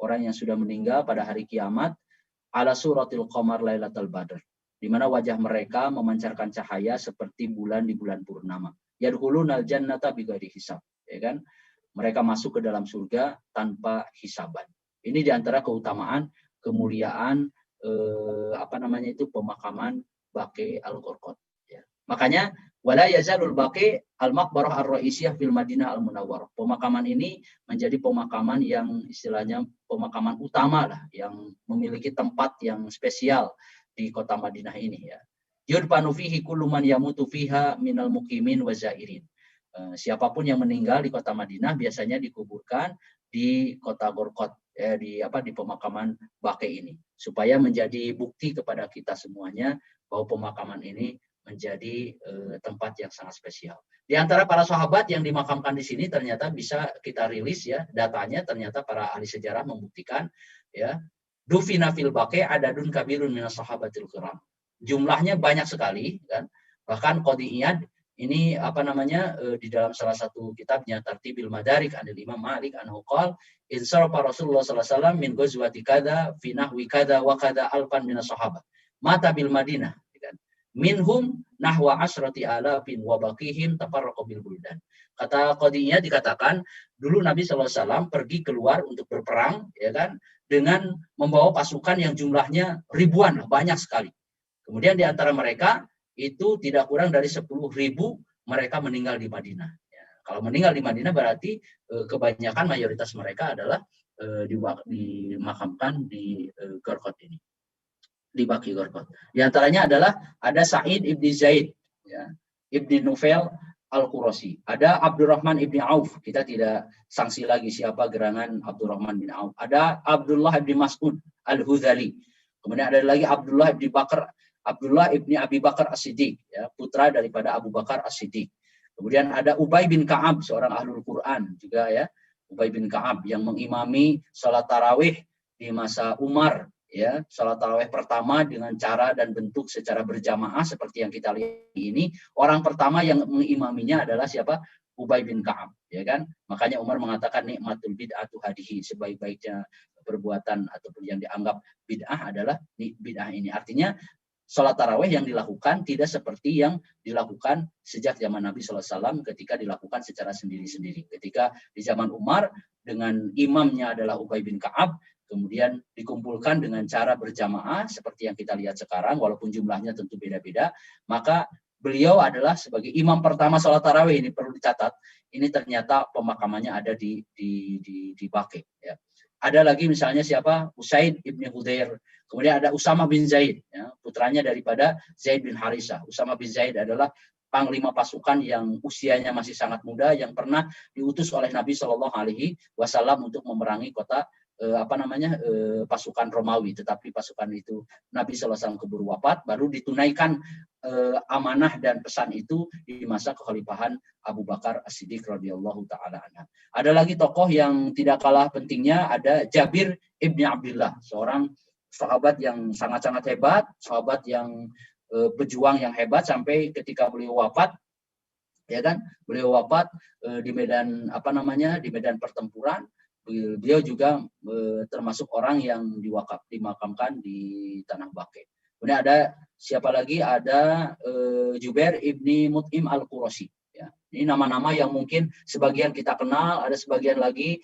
orang yang sudah meninggal pada hari kiamat, ala suratil qamar lailatul badr, di mana wajah mereka memancarkan cahaya seperti bulan di bulan purnama. Yadkhulunal jannata bighairi hisab, ya kan? Mereka masuk ke dalam surga tanpa hisaban. Ini di antara keutamaan, kemuliaan pemakaman Baqi Al-Gharqad, ya. Makanya wala yazalul Baqi al-maqbarah ar-ra'isiyah fil Madinah al-Munawwarah. Pemakaman ini menjadi pemakaman yang istilahnya pemakaman utama lah, yang memiliki tempat yang spesial di kota Madinah ini, ya. Yudfanu fihi kullu man yamutu fiha minal muqimin wa zairin. Siapapun yang meninggal di kota Madinah biasanya dikuburkan di kota Gharqad, di pemakaman Baqi ini, supaya menjadi bukti kepada kita semuanya bahwa pemakaman ini menjadi tempat yang sangat spesial. Di antara para sahabat yang dimakamkan di sini ternyata bisa kita rilis, ya, datanya. Ternyata para ahli sejarah membuktikan, ya, dufina fil Baqi adadun kabirun minas sahabatil kiram. Jumlahnya banyak sekali, kan. Bahkan Qadhi Iyad ini di dalam salah satu kitabnya Tartibil Madarik anil Imam Malik anhu qala insarafa Rasulullah sallallahu alaihi wasallam min ghazwati kadza fi nahwi kadza wa kadza alfan minas sahabat mata bil Madinah, minhum nahwa asrati alafin wa baqihim tafarraqu bil buldan. Kata Qadhinya dikatakan dulu Nabi SAW pergi keluar untuk berperang, ya kan, dengan membawa pasukan yang jumlahnya ribuan, banyak sekali. Kemudian di antara mereka itu tidak kurang dari 10.000 mereka meninggal di Madinah. Ya, kalau meninggal di Madinah berarti kebanyakan mayoritas mereka adalah dimakamkan di Gharqad ini. di Baqi Gharqad. Di antaranya adalah ada Sa'id ibni Zaid, ya, ibni Nufail Al-Qurasi. Ada Abdurrahman ibni Auf. Kita tidak sanksi lagi siapa gerangan Abdurrahman bin Auf. Ada Abdullah ibni Mas'ud Al-Hudhali. Kemudian ada lagi Abdullah ibni Abi Bakar As-Siddiq, ya, putra daripada Abu Bakar As-Siddiq. Kemudian ada Ubay bin Ka'ab, seorang ahlul Quran juga, ya. Ubay bin Ka'ab yang mengimami salat tarawih di masa Umar, ya, salat tarawih pertama dengan cara dan bentuk secara berjamaah seperti yang kita lihat ini. Orang pertama yang mengimaminya adalah siapa? Ubay bin Ka'ab, ya kan? Makanya Umar mengatakan nikmatul bid'atu hadihi, sebaik-baiknya perbuatan ataupun yang dianggap bid'ah adalah bid'ah ini. Artinya salat tarawih yang dilakukan tidak seperti yang dilakukan sejak zaman Nabi SAW ketika dilakukan secara sendiri-sendiri. Ketika di zaman Umar dengan imamnya adalah Ubay bin Ka'ab, kemudian dikumpulkan dengan cara berjamaah seperti yang kita lihat sekarang, walaupun jumlahnya tentu beda-beda, maka beliau adalah sebagai imam pertama salat tarawih. Ini perlu dicatat. Ini ternyata pemakamannya ada di Baqi. Ya. Ada lagi misalnya siapa? Usaid ibni Hudair. Kemudian ada Usama bin Zaid, ya, putranya daripada Zaid bin Harisah. Usama bin Zaid adalah panglima pasukan yang usianya masih sangat muda, yang pernah diutus oleh Nabi Shallallahu Alaihi Wasallam untuk memerangi kota pasukan Romawi. Tetapi pasukan itu Nabi SAW keburu wafat, baru ditunaikan amanah dan pesan itu di masa kekhalifahan Abu Bakar As-Siddiq radhiyallahu taala anhu. Ada lagi tokoh yang tidak kalah pentingnya, ada Jabir ibni Abdullah, seorang sahabat yang sangat-sangat hebat, sahabat yang pejuang yang hebat, sampai ketika beliau wafat, ya kan, beliau wafat di medan di medan pertempuran. Beliau juga termasuk orang yang dimakamkan di tanah Baqi. Kemudian ada siapa lagi? Ada Jubair ibni Mut'im Al-Qurasi. Ya. Ini nama-nama yang mungkin sebagian kita kenal, ada sebagian lagi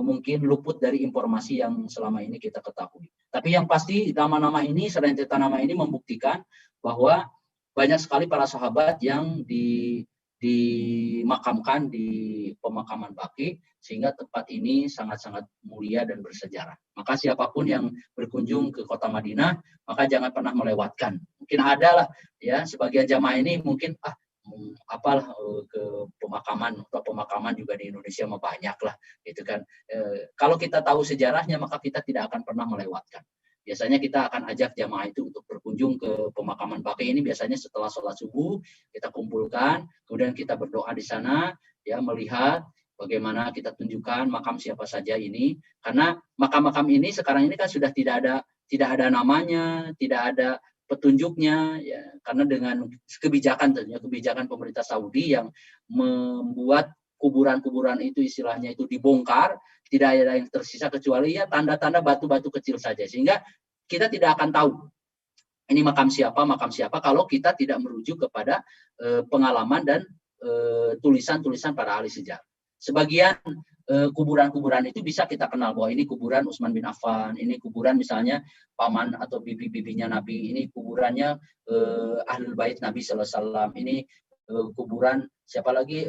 mungkin luput dari informasi yang selama ini kita ketahui. Tapi yang pasti nama-nama ini, serentetan nama ini membuktikan bahwa banyak sekali para sahabat yang dimakamkan di pemakaman Baqi, sehingga tempat ini sangat-sangat mulia dan bersejarah. Maka siapapun yang berkunjung ke kota Madinah, maka jangan pernah melewatkan. Mungkin ada lah, ya, sebagian jamaah ini mungkin apalah ke pemakaman, atau pemakaman juga di Indonesia mah banyak lah, gitu kan. Kalau kita tahu sejarahnya, maka kita tidak akan pernah melewatkan. Biasanya kita akan ajak jamaah itu untuk berkunjung ke pemakaman Baqi ini biasanya setelah sholat subuh, kita kumpulkan, kemudian kita berdoa di sana, ya, melihat bagaimana kita tunjukkan makam siapa saja ini, karena makam-makam ini sekarang ini kan sudah tidak ada namanya, tidak ada petunjuknya, ya, karena dengan kebijakan pemerintah Saudi yang membuat kuburan-kuburan itu istilahnya itu dibongkar, tidak ada yang tersisa kecuali ya tanda-tanda batu-batu kecil saja, sehingga kita tidak akan tahu ini makam siapa kalau kita tidak merujuk kepada pengalaman dan tulisan-tulisan para ahli sejarah. Sebagian kuburan-kuburan itu bisa kita kenal bahwa ini kuburan Utsman bin Affan, ini kuburan misalnya paman atau bibi-bibinya Nabi, ini kuburannya Ahlul Bait Nabi sallallahu alaihi wasallam, ini kuburan siapa lagi,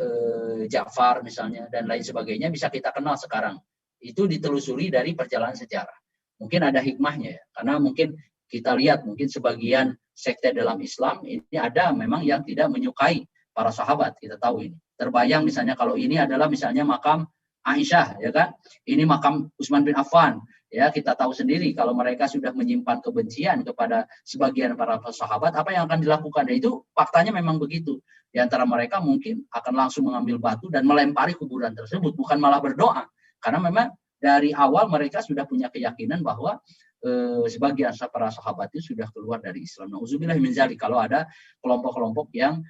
Ja'far misalnya, dan lain sebagainya, bisa kita kenal sekarang. Itu ditelusuri dari perjalanan sejarah. Mungkin ada hikmahnya ya, karena mungkin kita lihat mungkin sebagian sekte dalam Islam ini ada memang yang tidak menyukai para sahabat, kita tahu ini. Terbayang misalnya kalau ini adalah misalnya makam Aisyah, ya kan? Ini makam Utsman bin Affan, ya, kita tahu sendiri kalau mereka sudah menyimpan kebencian kepada sebagian para sahabat, apa yang akan dilakukan? Dan itu faktanya memang begitu. Di antara mereka mungkin akan langsung mengambil batu dan melempari kuburan tersebut, bukan malah berdoa. Karena memang dari awal mereka sudah punya keyakinan bahwa sebagian para sahabat itu sudah keluar dari Islam. Nauzubillah min dzalik, kalau ada kelompok-kelompok yang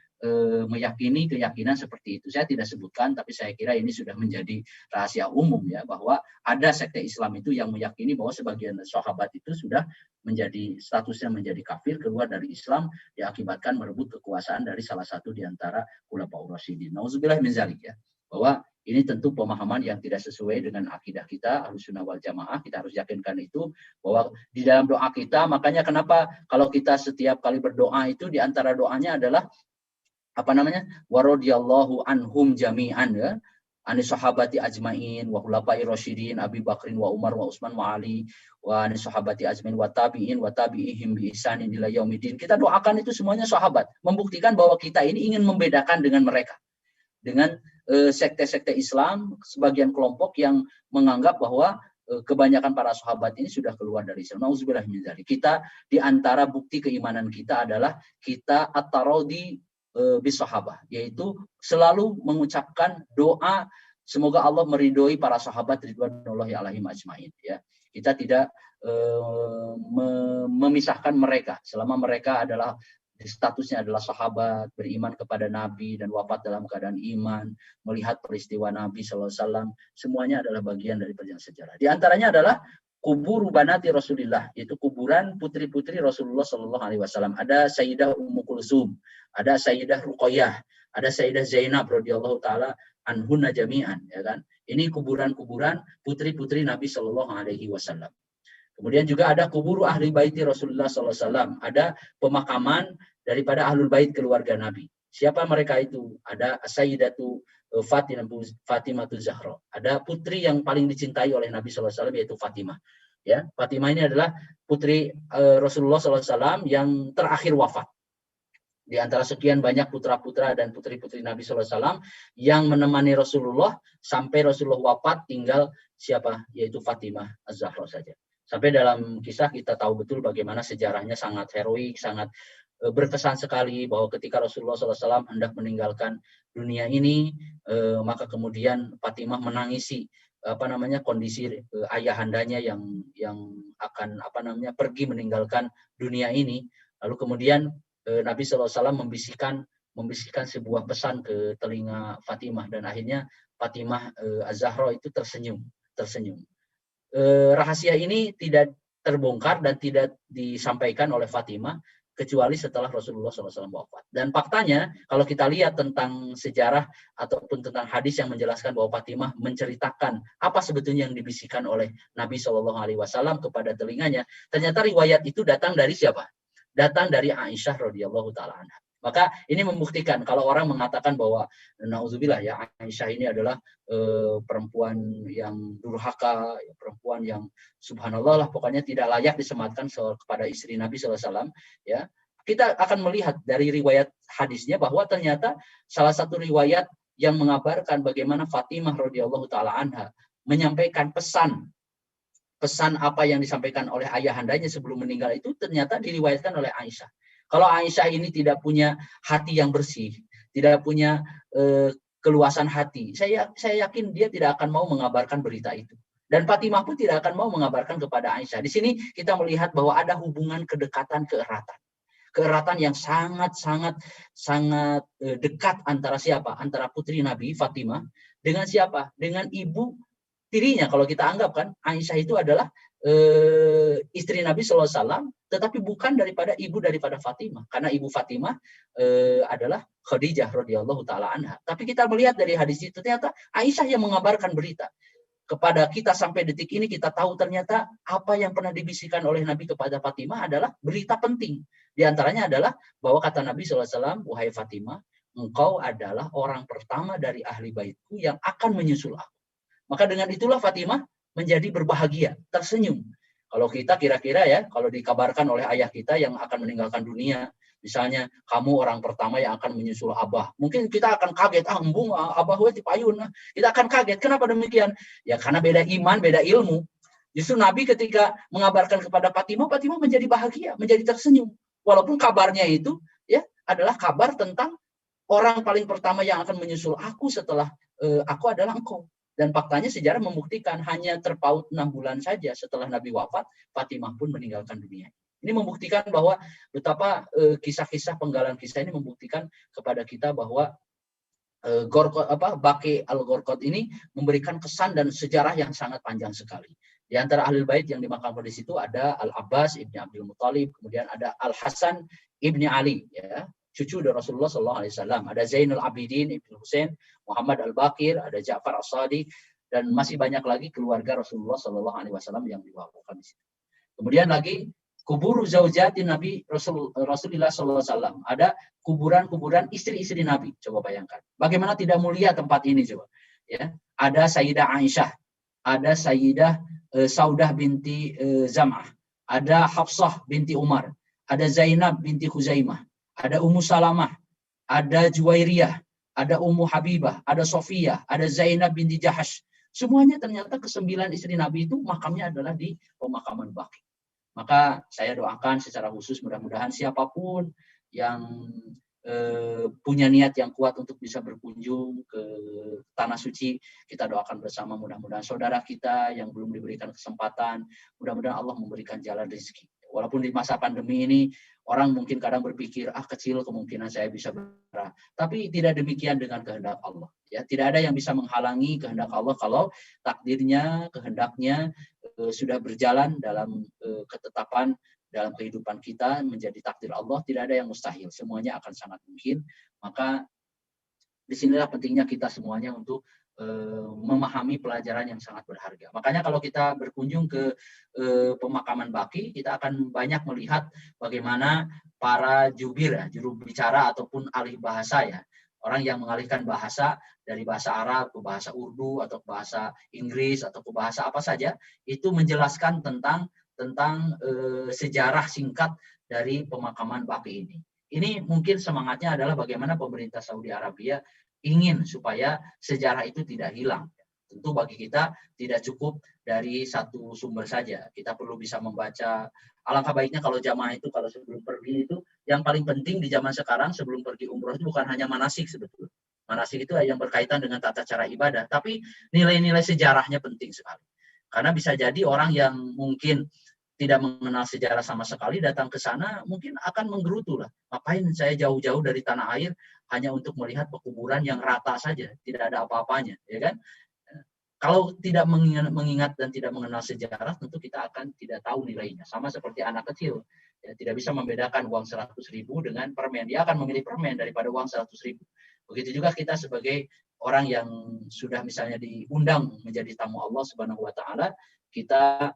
meyakini keyakinan seperti itu. Saya tidak sebutkan, tapi saya kira ini sudah menjadi rahasia umum ya, bahwa ada sekte Islam itu yang meyakini bahwa sebagian sahabat itu sudah menjadi statusnya menjadi kafir, keluar dari Islam, diakibatkan merebut kekuasaan dari salah satu di antara Khulafaur Rasyidin. Nauzubillah min dzalik ya. Bahwa ini tentu pemahaman yang tidak sesuai dengan akidah kita, Ahlussunnah wal Jamaah. Kita harus yakinkan itu, bahwa di dalam doa kita, makanya kenapa kalau kita setiap kali berdoa itu di antara doanya adalah waradhiyallahu anhum jami'an, ya. anis sahabati ajmain wa khulafai rasyidin Abi Bakrin wa Umar wa Utsman wa Ali wa anis sahabati ajmain wa tabi'in wa tabi'ihim bi ihsanin ila yaumidin. Kita doakan itu semuanya sahabat, membuktikan bahwa kita ini ingin membedakan dengan mereka, dengan sekte-sekte Islam, sebagian kelompok yang menganggap bahwa kebanyakan para sahabat ini sudah keluar dari Islam. Nauzubillah min dzalik. Kita di antara bukti keimanan kita adalah kita at-taradhi bis sahabah, yaitu selalu mengucapkan doa semoga Allah meridhoi para sahabat ridwanullahi alaihim ajmain, ya. Kita tidak memisahkan mereka selama mereka adalah statusnya adalah sahabat, beriman kepada Nabi dan wafat dalam keadaan iman, melihat peristiwa Nabi SAW, semuanya adalah bagian dari perjalanan sejarah. Di antaranya adalah kubur banati Rasulillah, yaitu kuburan putri-putri Rasulullah SAW. Ada Sayyidah Ummu Kulsum, ada Sayyidah Ruqayyah, ada Sayyidah Zainab radhiyallahu taala anhunna jami'an, ya kan? Ini kuburan-kuburan putri-putri Nabi SAW. Kemudian juga ada kubur ahli baiti Rasulullah SAW. Ada pemakaman daripada ahlul bait keluarga Nabi. Siapa mereka itu? Ada Sayyidatu Fatimah Zahra. Ada putri yang paling dicintai oleh Nabi SAW, yaitu Fatimah. Ya, Fatimah ini adalah putri Rasulullah SAW yang terakhir wafat. Di antara sekian banyak putra-putra dan putri-putri Nabi SAW yang menemani Rasulullah sampai Rasulullah wafat, tinggal siapa? Yaitu Fatimah Az-Zahra saja. Sampai dalam kisah kita tahu betul bagaimana sejarahnya sangat heroik, sangat berkesan sekali bahwa ketika Rasulullah SAW hendak meninggalkan dunia ini, maka kemudian Fatimah menangisi kondisi ayahandanya yang akan pergi meninggalkan dunia ini. Lalu kemudian Nabi SAW membisikkan sebuah pesan ke telinga Fatimah, dan akhirnya Fatimah Az-Zahra itu tersenyum. Rahasia ini tidak terbongkar dan tidak disampaikan oleh Fatimah kecuali setelah Rasulullah SAW wafat. Dan faktanya kalau kita lihat tentang sejarah ataupun tentang hadis yang menjelaskan bahwa Fatimah menceritakan apa sebetulnya yang dibisikkan oleh Nabi SAW kepada telinganya, ternyata riwayat itu datang dari siapa? Datang dari Aisyah radhiyallahu taala anha. Maka ini membuktikan kalau orang mengatakan bahwa naudzubillah ya, Aisyah ini adalah perempuan yang durhaka, perempuan yang subhanallah lah, pokoknya tidak layak disematkan kepada istri Nabi SAW. Ya, kita akan melihat dari riwayat hadisnya bahwa ternyata salah satu riwayat yang mengabarkan bagaimana Fatimah radhiyallahu taala anha menyampaikan pesan apa yang disampaikan oleh ayahandanya sebelum meninggal itu ternyata diriwayatkan oleh Aisyah. Kalau Aisyah ini tidak punya hati yang bersih, tidak punya keluasan hati, saya yakin dia tidak akan mau mengabarkan berita itu. Dan Fatimah pun tidak akan mau mengabarkan kepada Aisyah. Di sini kita melihat bahwa ada hubungan kedekatan, keeratan yang sangat dekat antara siapa? Antara putri Nabi Fatimah dengan siapa? Dengan ibu tirinya. Kalau kita anggap kan Aisyah itu adalah istri Nabi SAW, tetapi bukan ibu daripada Fatimah, karena ibu Fatimah adalah Khadijah radhiyallahu taala anha. Tapi kita melihat dari hadis itu ternyata Aisyah yang mengabarkan berita kepada kita. Sampai detik ini kita tahu ternyata apa yang pernah dibisikkan oleh Nabi kepada Fatimah adalah berita penting. Di antaranya adalah bahwa kata Nabi SAW, wahai Fatimah, engkau adalah orang pertama dari ahli baitku yang akan menyusul aku. Maka dengan itulah Fatimah menjadi berbahagia, tersenyum. Kalau kita kira-kira ya, kalau dikabarkan oleh ayah kita yang akan meninggalkan dunia, misalnya kamu orang pertama yang akan menyusul abah, mungkin kita akan kaget, embung abah we ti payun. Kita akan kaget. Kenapa demikian? Ya karena beda iman, beda ilmu. Justru Nabi ketika mengabarkan kepada Fatimah, Fatimah menjadi bahagia, menjadi tersenyum. Walaupun kabarnya itu ya adalah kabar tentang orang paling pertama yang akan menyusul aku setelah aku adalah engkau. Dan faktanya sejarah membuktikan hanya terpaut 6 bulan saja setelah Nabi wafat, Fatimah pun meninggalkan dunia. Ini membuktikan bahwa betapa kisah-kisah penggalan kisah ini membuktikan kepada kita bahwa Baqi al-Gharqad ini memberikan kesan dan sejarah yang sangat panjang sekali. Di antara ahli bait yang dimakamkan di situ ada Al-Abbas ibni Abdul Muthalib, kemudian ada Al-Hasan ibni Ali, ya, cucu dari Rasulullah SAW. Ada Zainul Abidin ibn Husain, Muhammad Al-Baqir, ada Ja'far As-Sadiq, dan masih banyak lagi keluarga Rasulullah SAW yang diwakafkan di situ. Kemudian lagi kubur zaujati Nabi Rasulullah SAW. Ada kuburan-kuburan istri-istri Nabi. Coba bayangkan. Bagaimana tidak mulia tempat ini coba. ya. Ada Sayyidah Aisyah, ada Sayyidah Saudah binti Zam'ah, ada Hafsah binti Umar, ada Zainab binti Khuzaimah, ada Ummu Salamah, ada Juwairiyah, ada Ummu Habibah, ada Sofiyah, ada Zainab binti Jahash. Semuanya ternyata ke-9 istri Nabi itu makamnya adalah di pemakaman Baqi. Maka saya doakan secara khusus mudah-mudahan siapapun yang punya niat yang kuat untuk bisa berkunjung ke Tanah Suci, kita doakan bersama mudah-mudahan saudara kita yang belum diberikan kesempatan, mudah-mudahan Allah memberikan jalan rezeki. Walaupun di masa pandemi ini orang mungkin kadang berpikir kecil kemungkinan saya bisa berangkat, tapi tidak demikian dengan kehendak Allah. Ya, tidak ada yang bisa menghalangi kehendak Allah kalau takdirnya, kehendaknya sudah berjalan dalam ketetapan dalam kehidupan kita menjadi takdir Allah, tidak ada yang mustahil, semuanya akan sangat mungkin. Maka disinilah pentingnya kita semuanya untuk memahami pelajaran yang sangat berharga. Makanya kalau kita berkunjung ke pemakaman Baqi, kita akan banyak melihat bagaimana para jubir, juru bicara ataupun alih bahasa ya, orang yang mengalihkan bahasa dari bahasa Arab ke bahasa Urdu atau ke bahasa Inggris atau ke bahasa apa saja, itu menjelaskan tentang sejarah singkat dari pemakaman Baqi ini. Ini mungkin semangatnya adalah bagaimana pemerintah Saudi Arabia ingin supaya sejarah itu tidak hilang. Tentu bagi kita tidak cukup dari satu sumber saja. Kita perlu bisa membaca. Alangkah baiknya kalau jamaah itu kalau sebelum pergi itu, yang paling penting di zaman sekarang sebelum pergi umroh itu bukan hanya manasik sebetulnya. Manasik itu yang berkaitan dengan tata cara ibadah, tapi nilai-nilai sejarahnya penting sekali. Karena bisa jadi orang yang mungkin tidak mengenal sejarah sama sekali datang ke sana mungkin akan menggerutu lah. Ngapain saya jauh-jauh dari tanah air hanya untuk melihat pekuburan yang rata saja, tidak ada apa-apanya, ya kan? Kalau tidak mengingat dan tidak mengenal sejarah, tentu kita akan tidak tahu nilainya. Sama seperti anak kecil, ya, tidak bisa membedakan uang 100.000 dengan permen. Dia akan memilih permen daripada uang 100.000. Begitu juga kita sebagai orang yang sudah misalnya diundang menjadi tamu Allah Subhanahu Wa Taala, kita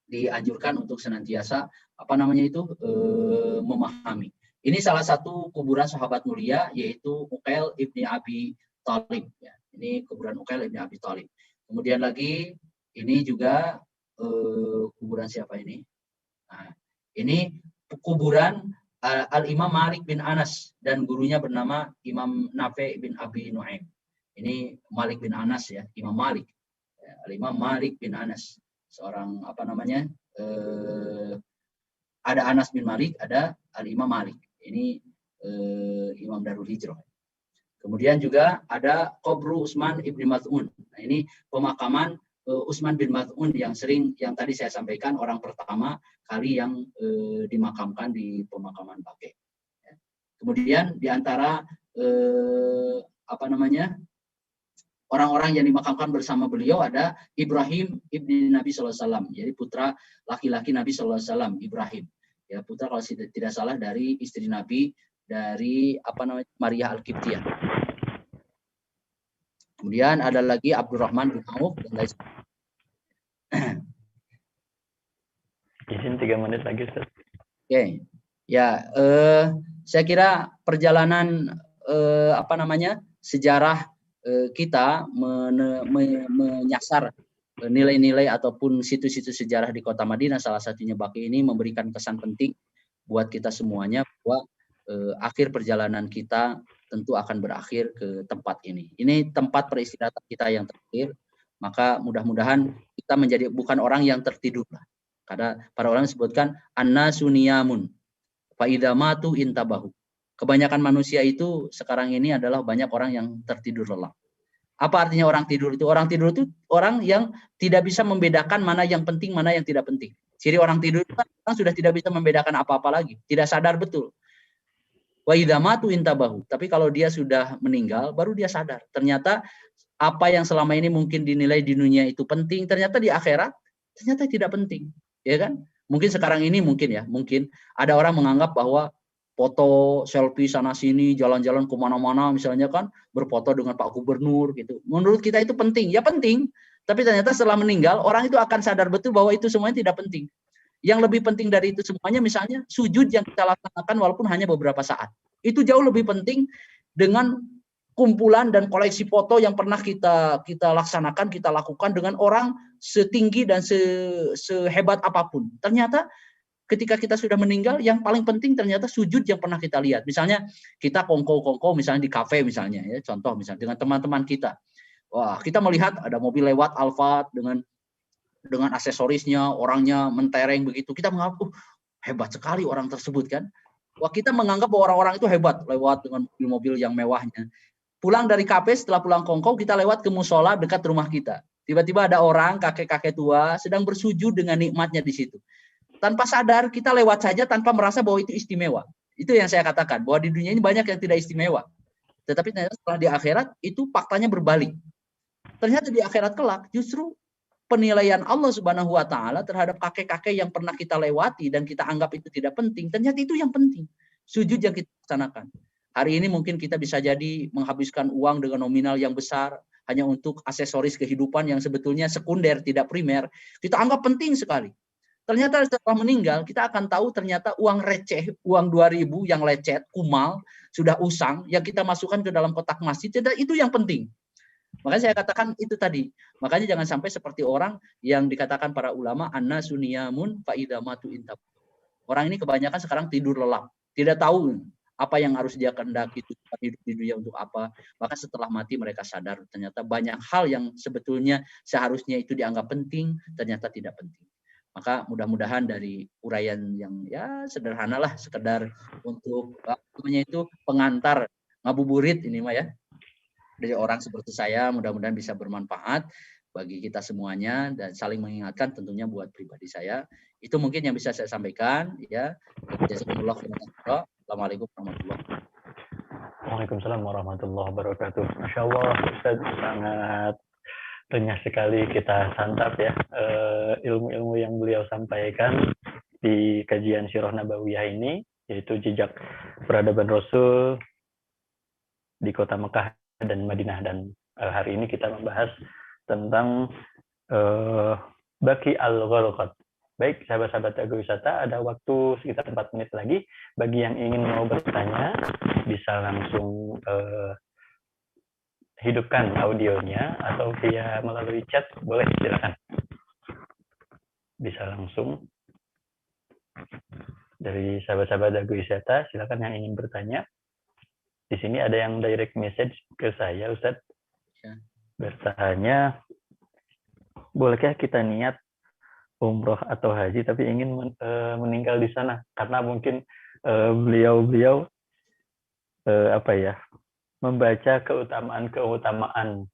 dianjurkan untuk senantiasa memahami. Ini salah satu kuburan sahabat mulia yaitu Uqail ibni Abi Thalib. Ya. Ini kuburan Uqail ibni Abi Thalib. Kemudian lagi ini juga kuburan siapa ini? Nah, ini kuburan Al-Imam Malik bin Anas dan gurunya bernama Imam Nafi' bin Abi Nu'aim. Ini Malik bin Anas ya, Imam Malik. Ya, Al-Imam Malik bin Anas. Seorang ada Anas bin Malik, ada Al-Imam Malik. Ini Imam Darul Hijrah. Kemudian juga ada Qabru Utsman ibn Maz'un. Nah, ini pemakaman Utsman bin Maz'un yang tadi saya sampaikan orang pertama kali yang dimakamkan di pemakaman Baqi. Ya. Kemudian di antara orang-orang yang dimakamkan bersama beliau ada Ibrahim ibni Nabi SAW, jadi putra laki-laki Nabi SAW, Ibrahim. Ya, putra kalau tidak salah dari istri Nabi, dari Maria Al-Qibtiyah. Kemudian ada lagi Abdurrahman bin Auf dan lain sebagainya. Izin 3 menit lagi, Ustaz. Oke. Ya, saya kira perjalanan sejarah kita menyasar nilai-nilai ataupun situs-situs sejarah di Kota Madinah, salah satunya Baqi ini memberikan kesan penting buat kita semuanya bahwa akhir perjalanan kita tentu akan berakhir ke tempat ini. Ini tempat peristirahatan kita yang terakhir, maka mudah-mudahan kita menjadi bukan orang yang tertidur. Karena para orang sebutkan annasu niyamun fa idza matu intabahu. Kebanyakan manusia itu sekarang ini adalah banyak orang yang tertidur lelap. Apa artinya orang tidur itu? Orang tidur itu orang yang tidak bisa membedakan mana yang penting, mana yang tidak penting. Ciri orang tidur itu kan sudah tidak bisa membedakan apa-apa lagi. Tidak sadar betul. Wa idza matu intabahu. Tapi kalau dia sudah meninggal, baru dia sadar. Ternyata apa yang selama ini mungkin dinilai di dunia itu penting, ternyata di akhirat ternyata tidak penting. Ya kan? Mungkin sekarang ini mungkin ada orang menganggap bahwa foto selfie sana sini, jalan-jalan kemana-mana, misalnya kan berfoto dengan Pak Gubernur gitu. Menurut kita itu penting, ya penting. Tapi ternyata setelah meninggal orang itu akan sadar betul bahwa itu semuanya tidak penting. Yang lebih penting dari itu semuanya misalnya sujud yang kita laksanakan walaupun hanya beberapa saat. Itu jauh lebih penting dengan kumpulan dan koleksi foto yang pernah kita laksanakan, kita lakukan dengan orang setinggi dan sehebat apapun. Ternyata ketika kita sudah meninggal, yang paling penting ternyata sujud yang pernah kita lihat. Misalnya kita kongko-kongko misalnya di kafe misalnya, ya contoh misalnya dengan teman-teman kita. Wah, kita melihat ada mobil lewat Alphard dengan aksesorisnya, orangnya mentereng begitu. Kita menganggap, hebat sekali orang tersebut kan. Wah, kita menganggap bahwa orang-orang itu hebat lewat dengan mobil-mobil yang mewahnya. Pulang dari kafe, setelah pulang kongko, kita lewat ke musola dekat rumah kita. Tiba-tiba ada orang, kakek-kakek tua, sedang bersujud dengan nikmatnya di situ. Tanpa sadar, kita lewat saja tanpa merasa bahwa itu istimewa. Itu yang saya katakan, bahwa di dunia ini banyak yang tidak istimewa. Tetapi ternyata setelah di akhirat, itu faktanya berbalik. Ternyata di akhirat kelak, justru penilaian Allah Subhanahu wa Ta'ala terhadap kakek-kakek yang pernah kita lewati dan kita anggap itu tidak penting, ternyata itu yang penting. Sujud yang kita laksanakan. Hari ini mungkin kita bisa jadi menghabiskan uang dengan nominal yang besar hanya untuk aksesoris kehidupan yang sebetulnya sekunder, tidak primer. Kita anggap penting sekali. Ternyata setelah meninggal, kita akan tahu ternyata uang receh, uang 2.000 yang lecet, kumal, sudah usang, yang kita masukkan ke dalam kotak masjid, itu yang penting. Makanya saya katakan itu tadi. Makanya jangan sampai seperti orang yang dikatakan para ulama, anna suniyamun fa'idamatu intab. Orang ini kebanyakan sekarang tidur lelap. Tidak tahu apa yang harus dia kendaki, hidup di dunia untuk apa. Maka setelah mati mereka sadar ternyata banyak hal yang sebetulnya seharusnya itu dianggap penting, ternyata tidak penting. Maka mudah-mudahan dari uraian yang ya sederhana lah, sekedar untuk namanya itu pengantar ngabuburit ini mah ya, dari orang seperti saya, mudah-mudahan bisa bermanfaat bagi kita semuanya dan saling mengingatkan tentunya buat pribadi saya. Itu mungkin yang bisa saya sampaikan ya. Jazakumullah khairan. Assalamualaikum warahmatullahi wabarakatuh. Waalaikumsalam warahmatullahi wabarakatuh. Masya Allah, Ustaz, sangat renyah sekali kita santap ya ilmu-ilmu yang beliau sampaikan di kajian Sirah Nabawiyah ini, yaitu jejak peradaban Rasul di kota Mekah dan Madinah. Dan hari ini kita membahas tentang Baqi al-Gharqad. Baik, sahabat-sahabat agrowisata, ada waktu sekitar 4 menit lagi. Bagi yang ingin mau bertanya, bisa langsung hidupkan audionya atau via melalui chat, boleh, silakan. Bisa langsung dari sahabat-sahabat agrowisata, silakan yang ingin bertanya. Di sini ada yang direct message ke saya, Ustadz. Ya. Bertanya, bolehkah kita niat umroh atau haji tapi ingin meninggal di sana, karena mungkin beliau membaca keutamaan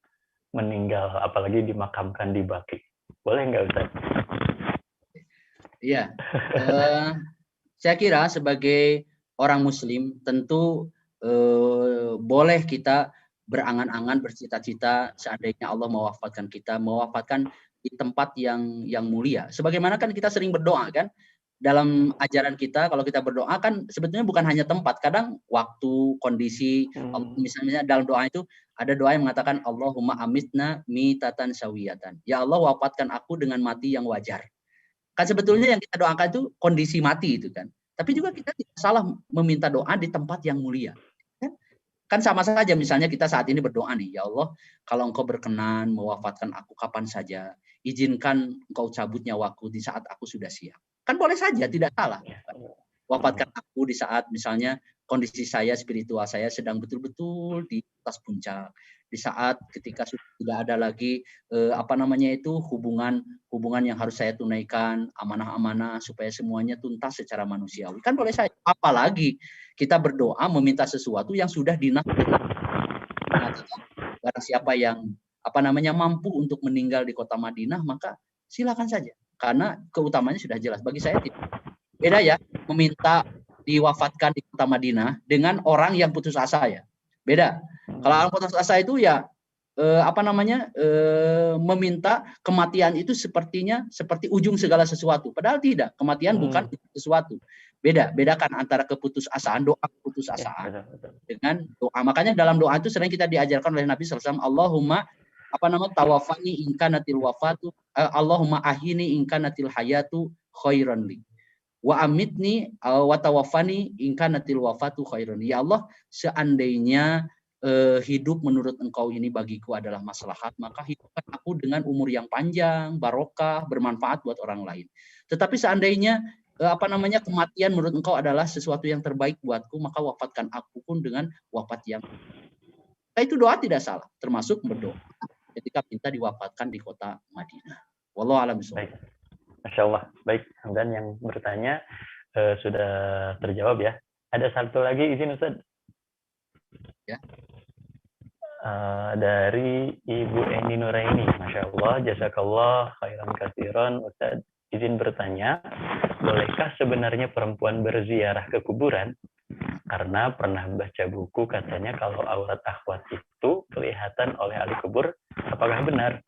meninggal, apalagi dimakamkan di Baqi. Boleh nggak, Ustaz? Iya, saya kira sebagai orang Muslim tentu boleh kita berangan-angan, bercita-cita seandainya Allah mewafatkan kita, mewafatkan di tempat yang mulia. Sebagaimana kan kita sering berdoa kan, dalam ajaran kita kalau kita berdoa kan sebetulnya bukan hanya tempat, kadang waktu, kondisi. Misalnya dalam doa itu ada doa yang mengatakan Allahumma amitna mitatan sawiyatan. Ya Allah, wafatkan aku dengan mati yang wajar. Kan sebetulnya yang kita doakan itu kondisi mati itu kan. Tapi juga kita tidak salah meminta doa di tempat yang mulia. Kan sama saja misalnya kita saat ini berdoa nih, ya Allah, kalau Engkau berkenan mewafatkan aku kapan saja, izinkan Engkau cabut nyawaku di saat aku sudah siap. Kan boleh saja, tidak salah. Wafatkan aku di saat misalnya kondisi saya, spiritual saya sedang betul-betul di atas puncak. Di saat ketika sudah tidak ada lagi hubungan yang harus saya tunaikan, amanah-amanah supaya semuanya tuntas secara manusiawi. Kan boleh saja. Apalagi kita berdoa meminta sesuatu yang sudah dinakdirkan. Barang siapa yang mampu untuk meninggal di kota Madinah, maka silakan saja. Karena keutamanya sudah jelas. Bagi saya tidak. Beda ya, meminta diwafatkan di kota Madinah dengan orang yang putus asa ya. Beda. Kalau orang putus asa itu ya meminta kematian itu sepertinya seperti ujung segala sesuatu. Padahal tidak, kematian bukan sesuatu. Bedakan antara keputusasaan, doa keputusasaan dengan doa. Makanya dalam doa itu sering kita diajarkan oleh Nabi SAW, Allahumma tawafani in kanatil wafatu, Allahumma ahini in kanatil hayatu khairan li. Wa amitni wa tawaffani in kanatil wafatu khairan. Ya Allah, seandainya hidup menurut engkau ini bagiku adalah maslahat, maka hidupkan aku dengan umur yang panjang, barokah, bermanfaat buat orang lain. Tetapi seandainya kematian menurut engkau adalah sesuatu yang terbaik buatku, maka wafatkan aku pun dengan wafat yang itu doa tidak salah, termasuk berdoa ketika minta diwafatkan di kota Madinah. Wallahu a'lam bishawab. Baik. Masya Allah. Baik, dan yang bertanya sudah terjawab ya. Ada satu lagi izin Ustaz. Ya. Dari Ibu Eni Nuraini. Masya Allah, jazakallah khairan katsiran. Ustaz izin bertanya, bolehkah sebenarnya perempuan berziarah ke kuburan? Karena pernah baca buku katanya kalau aurat akhwat itu kelihatan oleh ahli kubur. Apakah benar?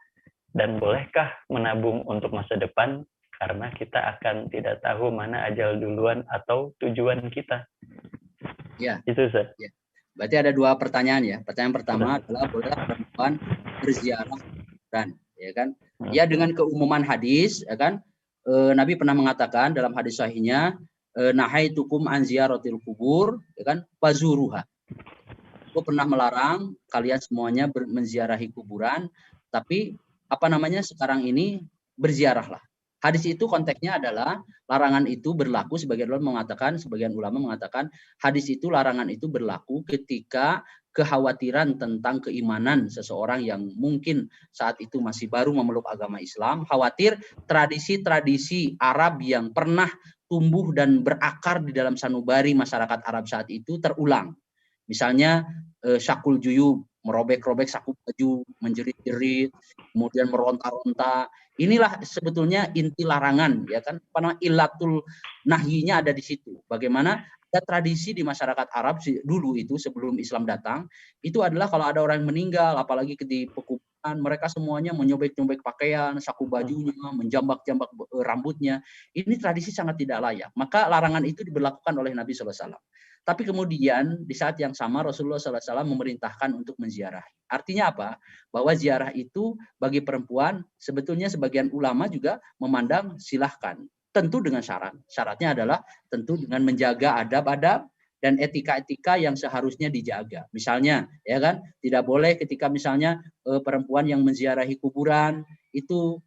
Dan bolehkah menabung untuk masa depan? Karena kita akan tidak tahu mana ajal duluan atau tujuan kita. Ya. Itu Ustaz. Ya. Berarti ada dua pertanyaan ya. Pertanyaan pertama adalah bolehkah perempuan berziarah kuburan, ya kan? Ya, dengan keumuman hadis, ya kan? Nabi pernah mengatakan dalam hadis sahihnya, nahaitukum an ziyaratil kubur, ya kan? Fazuruha. Aku pernah melarang kalian semuanya menziarahi kuburan, tapi sekarang ini berziarahlah. Hadis itu konteksnya adalah larangan itu berlaku, sebagian ulama mengatakan hadis itu larangan itu berlaku ketika kekhawatiran tentang keimanan seseorang yang mungkin saat itu masih baru memeluk agama Islam, khawatir tradisi-tradisi Arab yang pernah tumbuh dan berakar di dalam sanubari masyarakat Arab saat itu terulang. Misalnya syakul juyub, merobek-robek saku baju, menjerit-jerit, kemudian meronta-ronta. Inilah sebetulnya inti larangan, ya kan? Karena ilatul nahyinya ada di situ. Bagaimana ada tradisi di masyarakat Arab dulu itu sebelum Islam datang, itu adalah kalau ada orang yang meninggal, apalagi di pekuburan, mereka semuanya menyobek-nyobek pakaian, saku bajunya, menjambak-jambak rambutnya. Ini tradisi sangat tidak layak. Maka larangan itu diberlakukan oleh Nabi SAW. Tapi kemudian di saat yang sama Rasulullah SAW memerintahkan untuk menziarahi. Artinya apa? Bahwa ziarah itu bagi perempuan sebetulnya sebagian ulama juga memandang silahkan. Tentu dengan syarat. Syaratnya adalah tentu dengan menjaga adab-adab dan etika-etika yang seharusnya dijaga. Misalnya, ya kan, tidak boleh ketika misalnya perempuan yang menziarahi kuburan itu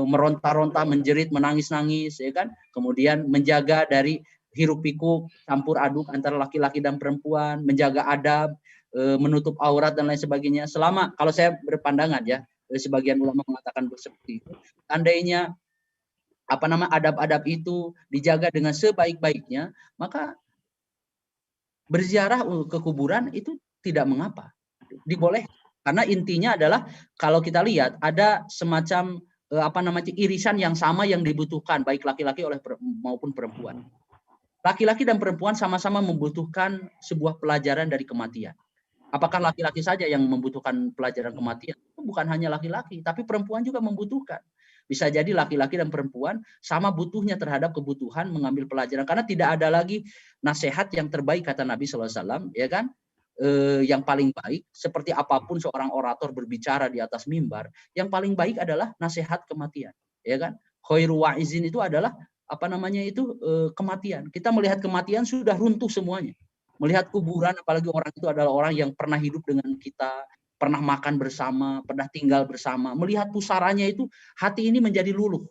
meronta-ronta, menjerit, menangis-nangis, ya kan? Kemudian menjaga dari hiruk pikuk, campur aduk antara laki-laki dan perempuan, menjaga adab, menutup aurat dan lain sebagainya. Selama, kalau saya berpandangan ya, sebagian ulama mengatakan seperti itu, andainya adab-adab itu dijaga dengan sebaik-baiknya, maka berziarah ke kuburan itu tidak mengapa, diboleh. Karena intinya adalah kalau kita lihat ada semacam irisan yang sama yang dibutuhkan baik laki-laki maupun perempuan. Laki-laki dan perempuan sama-sama membutuhkan sebuah pelajaran dari kematian. Apakah laki-laki saja yang membutuhkan pelajaran kematian? Bukan hanya laki-laki, tapi perempuan juga membutuhkan. Bisa jadi laki-laki dan perempuan sama butuhnya terhadap kebutuhan mengambil pelajaran. Karena tidak ada lagi nasihat yang terbaik, kata Nabi SAW, ya kan? Yang paling baik, seperti apapun seorang orator berbicara di atas mimbar, yang paling baik adalah nasihat kematian. Ya kan? Khairu wa'izin itu adalah kematian. Kita melihat kematian sudah runtuh semuanya. Melihat kuburan, apalagi orang itu adalah orang yang pernah hidup dengan kita, pernah makan bersama, pernah tinggal bersama. Melihat pusaranya itu, hati ini menjadi luluh.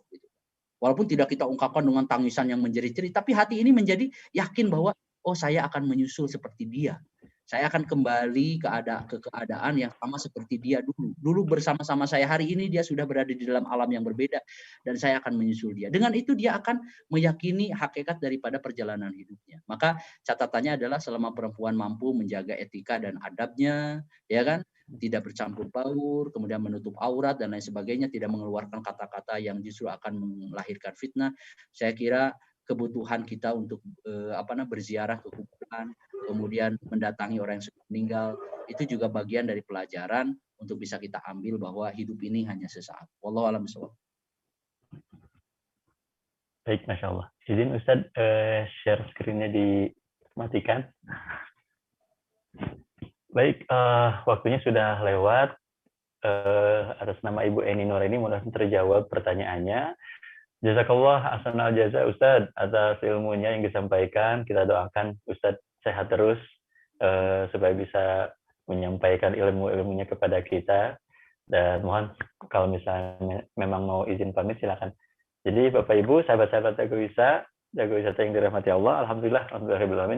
Walaupun tidak kita ungkapkan dengan tangisan yang menjerit-jerit, tapi hati ini menjadi yakin bahwa, oh saya akan menyusul seperti dia. Saya akan kembali ke keadaan yang sama seperti dia dulu. Dulu bersama-sama saya, hari ini dia sudah berada di dalam alam yang berbeda dan saya akan menyusul dia. Dengan itu dia akan meyakini hakikat daripada perjalanan hidupnya. Maka catatannya adalah selama perempuan mampu menjaga etika dan adabnya, ya kan, tidak bercampur baur, kemudian menutup aurat dan lain sebagainya, tidak mengeluarkan kata-kata yang justru akan melahirkan fitnah, saya kira kebutuhan kita untuk berziarah ke kuburan, kemudian mendatangi orang yang sudah meninggal, itu juga bagian dari pelajaran untuk bisa kita ambil bahwa hidup ini hanya sesaat. Wallahu a'lam bishawab. Baik, Masya Allah. Izin Ustadz share screen-nya dimatikan. Baik, waktunya sudah lewat. Atas nama Ibu Eni Nuraini mudah-mudahan terjawab pertanyaannya. Jazakallah ahsanal jaza Ustadz atas ilmunya yang disampaikan. Kita doakan Ustadz sehat terus supaya bisa menyampaikan ilmu-ilmunya kepada kita. Dan mohon kalau misalnya memang mau izin pamit silakan. Jadi Bapak Ibu, sahabat-sahabat Jago Wisata yang dirahmati Allah, alhamdulillah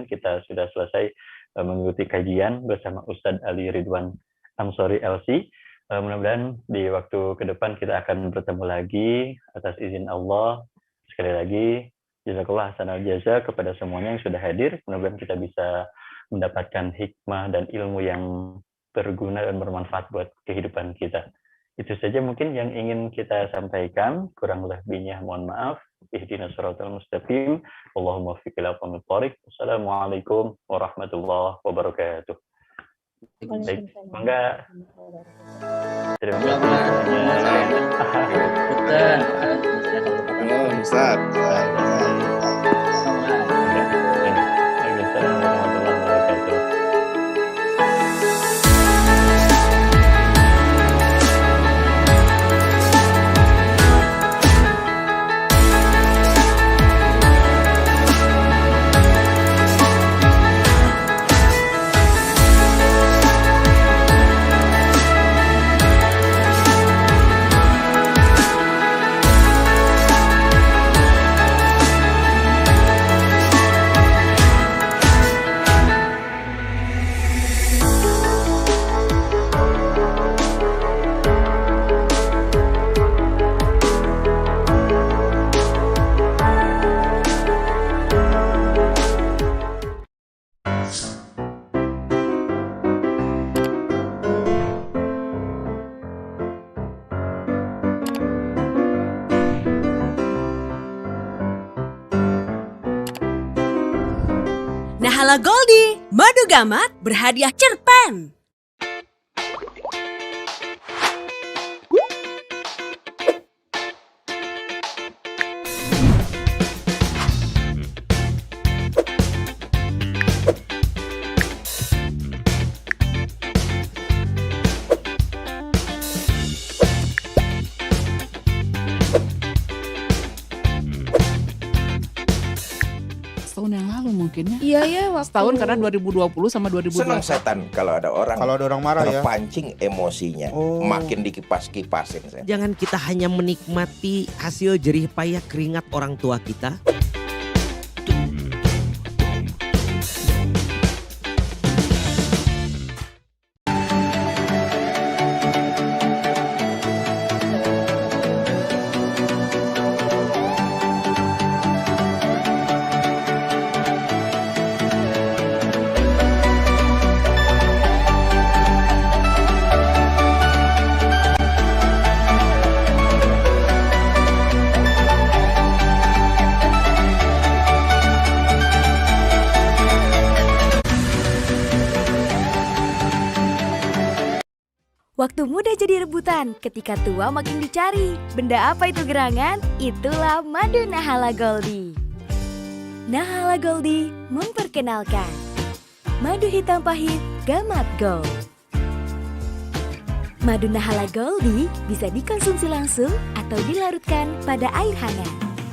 kita sudah selesai mengikuti kajian bersama Ustadz Ali Ridwan Amsori LC. Mudah-mudahan di waktu ke depan kita akan bertemu lagi atas izin Allah. Sekali lagi, jazakallah hasanal jaza kepada semuanya yang sudah hadir. Mudah-mudahan kita bisa mendapatkan hikmah dan ilmu yang berguna dan bermanfaat buat kehidupan kita. Itu saja mungkin yang ingin kita sampaikan. Kurang lebihnya mohon maaf. Ihdinas siratal mustaqim. Allahumma waffiq ila aqwamit thoriq. Wassalamualaikum warahmatullahi wabarakatuh. Baik, mangga. Terima kasih semuanya. Ustaz. Waalaikumsalam warahmatullahi wabarakatuh. Nahala Goldie, madu gamat berhadiah cerpen. Setahun yang lalu mungkin ya. Iya ya, waktu Setahun karena 2020 sama 2021. Senang setan kalau ada orang marah ya. terpancing emosinya, makin dikipas-kipasin saya. Jangan kita hanya menikmati hasil jerih payah keringat orang tua kita. Waktu muda jadi rebutan, ketika tua makin dicari. Benda apa itu gerangan? Itulah madu Nahala Goldie. Nahala Goldie memperkenalkan madu hitam pahit Gamat Gold. Madu Nahala Goldie bisa dikonsumsi langsung atau dilarutkan pada air hangat.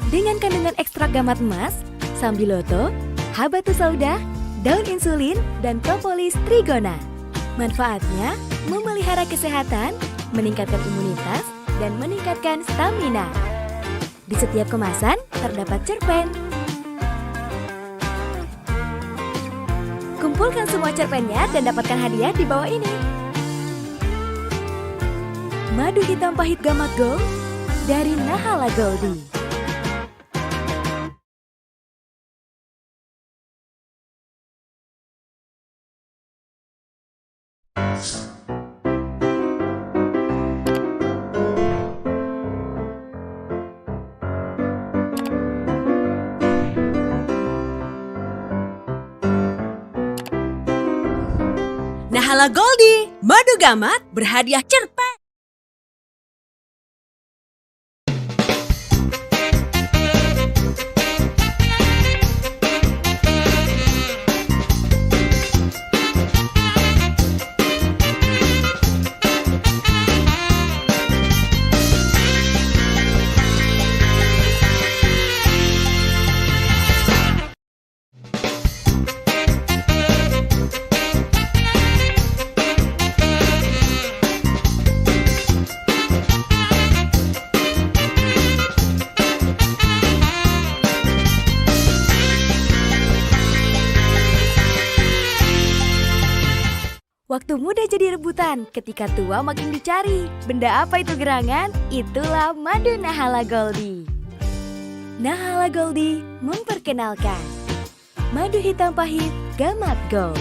Dengan kandungan ekstrak gamat emas, sambiloto, habatus sauda, daun insulin, dan propolis trigona. Manfaatnya memelihara kesehatan, meningkatkan imunitas, dan meningkatkan stamina. Di setiap kemasan terdapat cerpen. Kumpulkan semua cerpennya dan dapatkan hadiah di bawah ini. Madu hitam pahit Gamat Gold dari Nahala Goldie. Nahala Goldie, madu gamat berhadiah cerpen. Waktu muda jadi rebutan, ketika tua makin dicari. Benda apa itu gerangan? Itulah madu Nahala Goldie. Nahala Goldie memperkenalkan madu hitam pahit Gamat Gold.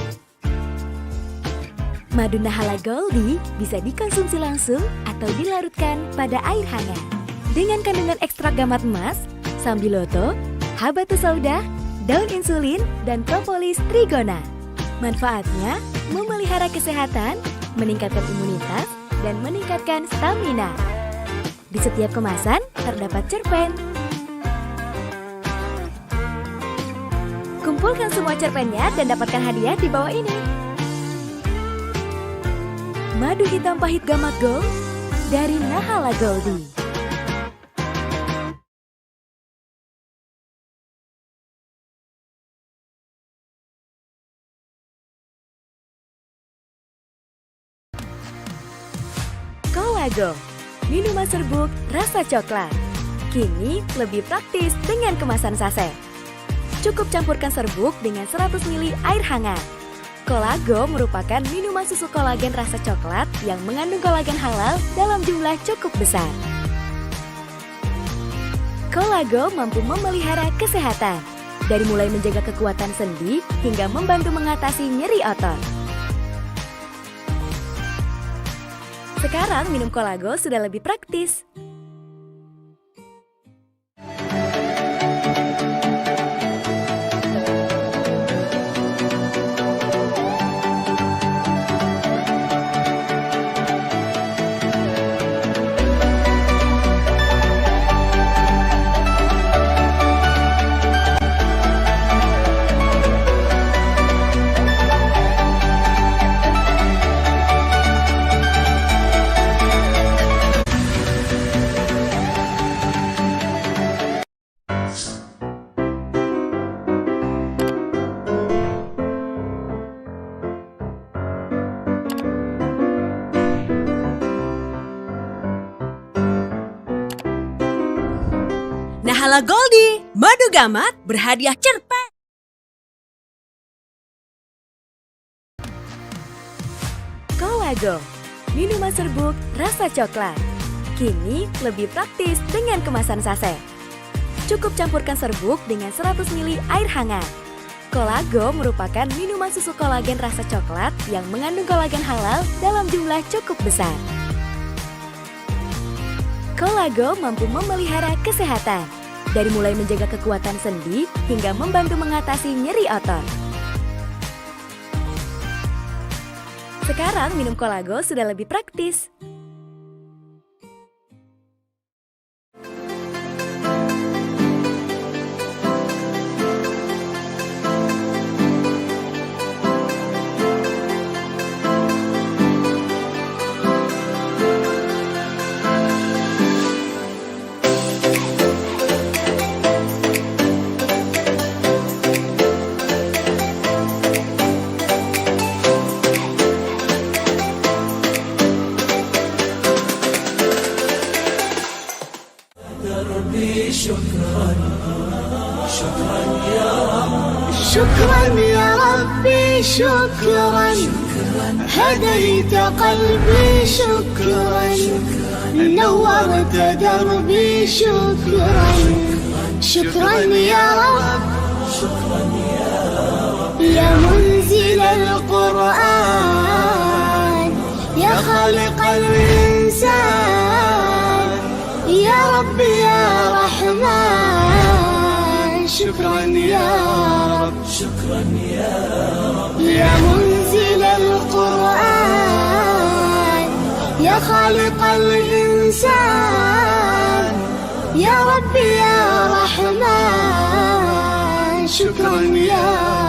Madu Nahala Goldie bisa dikonsumsi langsung atau dilarutkan pada air hangat. Dengan kandungan ekstrak gamat emas, sambiloto, habatus sauda, daun insulin, dan propolis trigona. Manfaatnya memelihara kesehatan, meningkatkan imunitas, dan meningkatkan stamina. Di setiap kemasan terdapat cerpen. Kumpulkan semua cerpennya dan dapatkan hadiah di bawah ini. Madu hitam pahit Gamat Gold dari Nahala Goldie. Colago, minuman serbuk rasa coklat. Kini lebih praktis dengan kemasan saset. Cukup campurkan serbuk dengan 100 ml air hangat. Colago merupakan minuman susu kolagen rasa coklat yang mengandung kolagen halal dalam jumlah cukup besar. Colago mampu memelihara kesehatan, dari mulai menjaga kekuatan sendi hingga membantu mengatasi nyeri otot. Sekarang minum Colago sudah lebih praktis. Nahala Goldie, madu Gamat berhadiah cerpen. Colago, minuman serbuk rasa coklat. Kini lebih praktis dengan kemasan saset. Cukup campurkan serbuk dengan 100 ml air hangat. Colago merupakan minuman susu kolagen rasa coklat yang mengandung kolagen halal dalam jumlah cukup besar. Colago mampu memelihara kesehatan, dari mulai menjaga kekuatan sendi hingga membantu mengatasi nyeri otot. Sekarang minum Colago sudah lebih praktis. شكرا يا ربي شكرا هديت قلبي شكرا نورت دربي شكرا شكرا يا رب يا منزل القرآن يا خالق الإنسان يا رب يا رحمن شكرا يا رب شكرا يا رب يا منزل القرآن يا خالق الإنسان يا رب يا رحمن شكرا يا رب.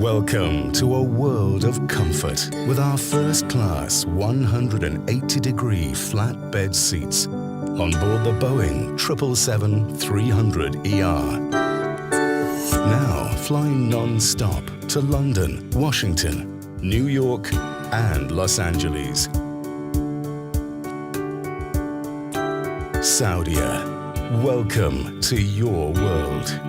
Welcome to a world of comfort with our first-class 180-degree flat bed seats on board the Boeing 777-300ER. Now flying non-stop to London, Washington, New York and Los Angeles. Saudia, Welcome to your world.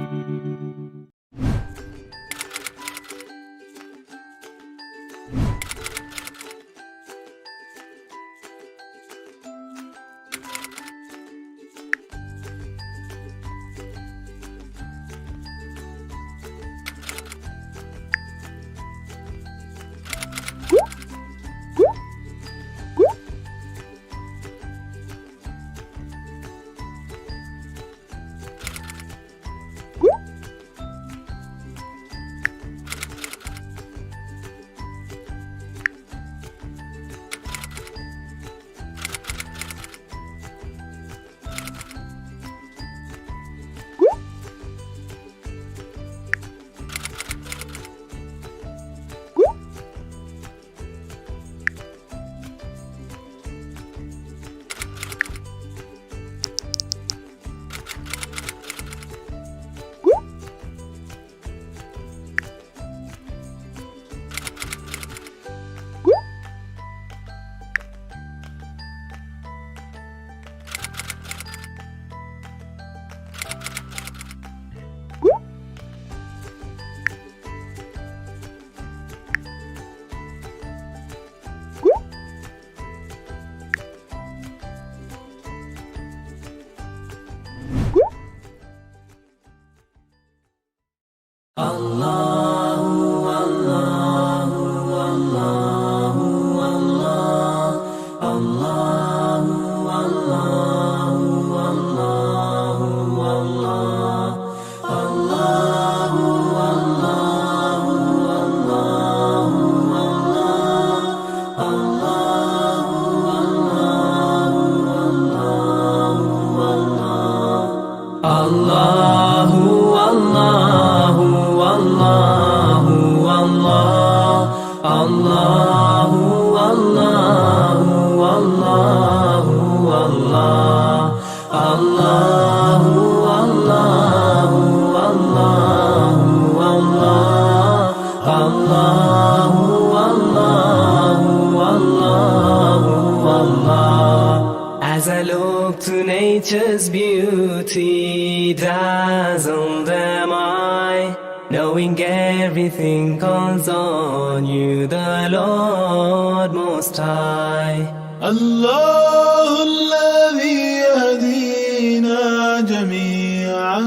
As I look to nature's beauty, dazzled am I, knowing everything calls on you, the Lord Most High. الله الذي يهدينا جميعا،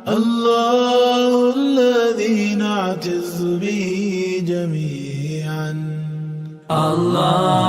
الله الذي نعتز به جميعا. Allah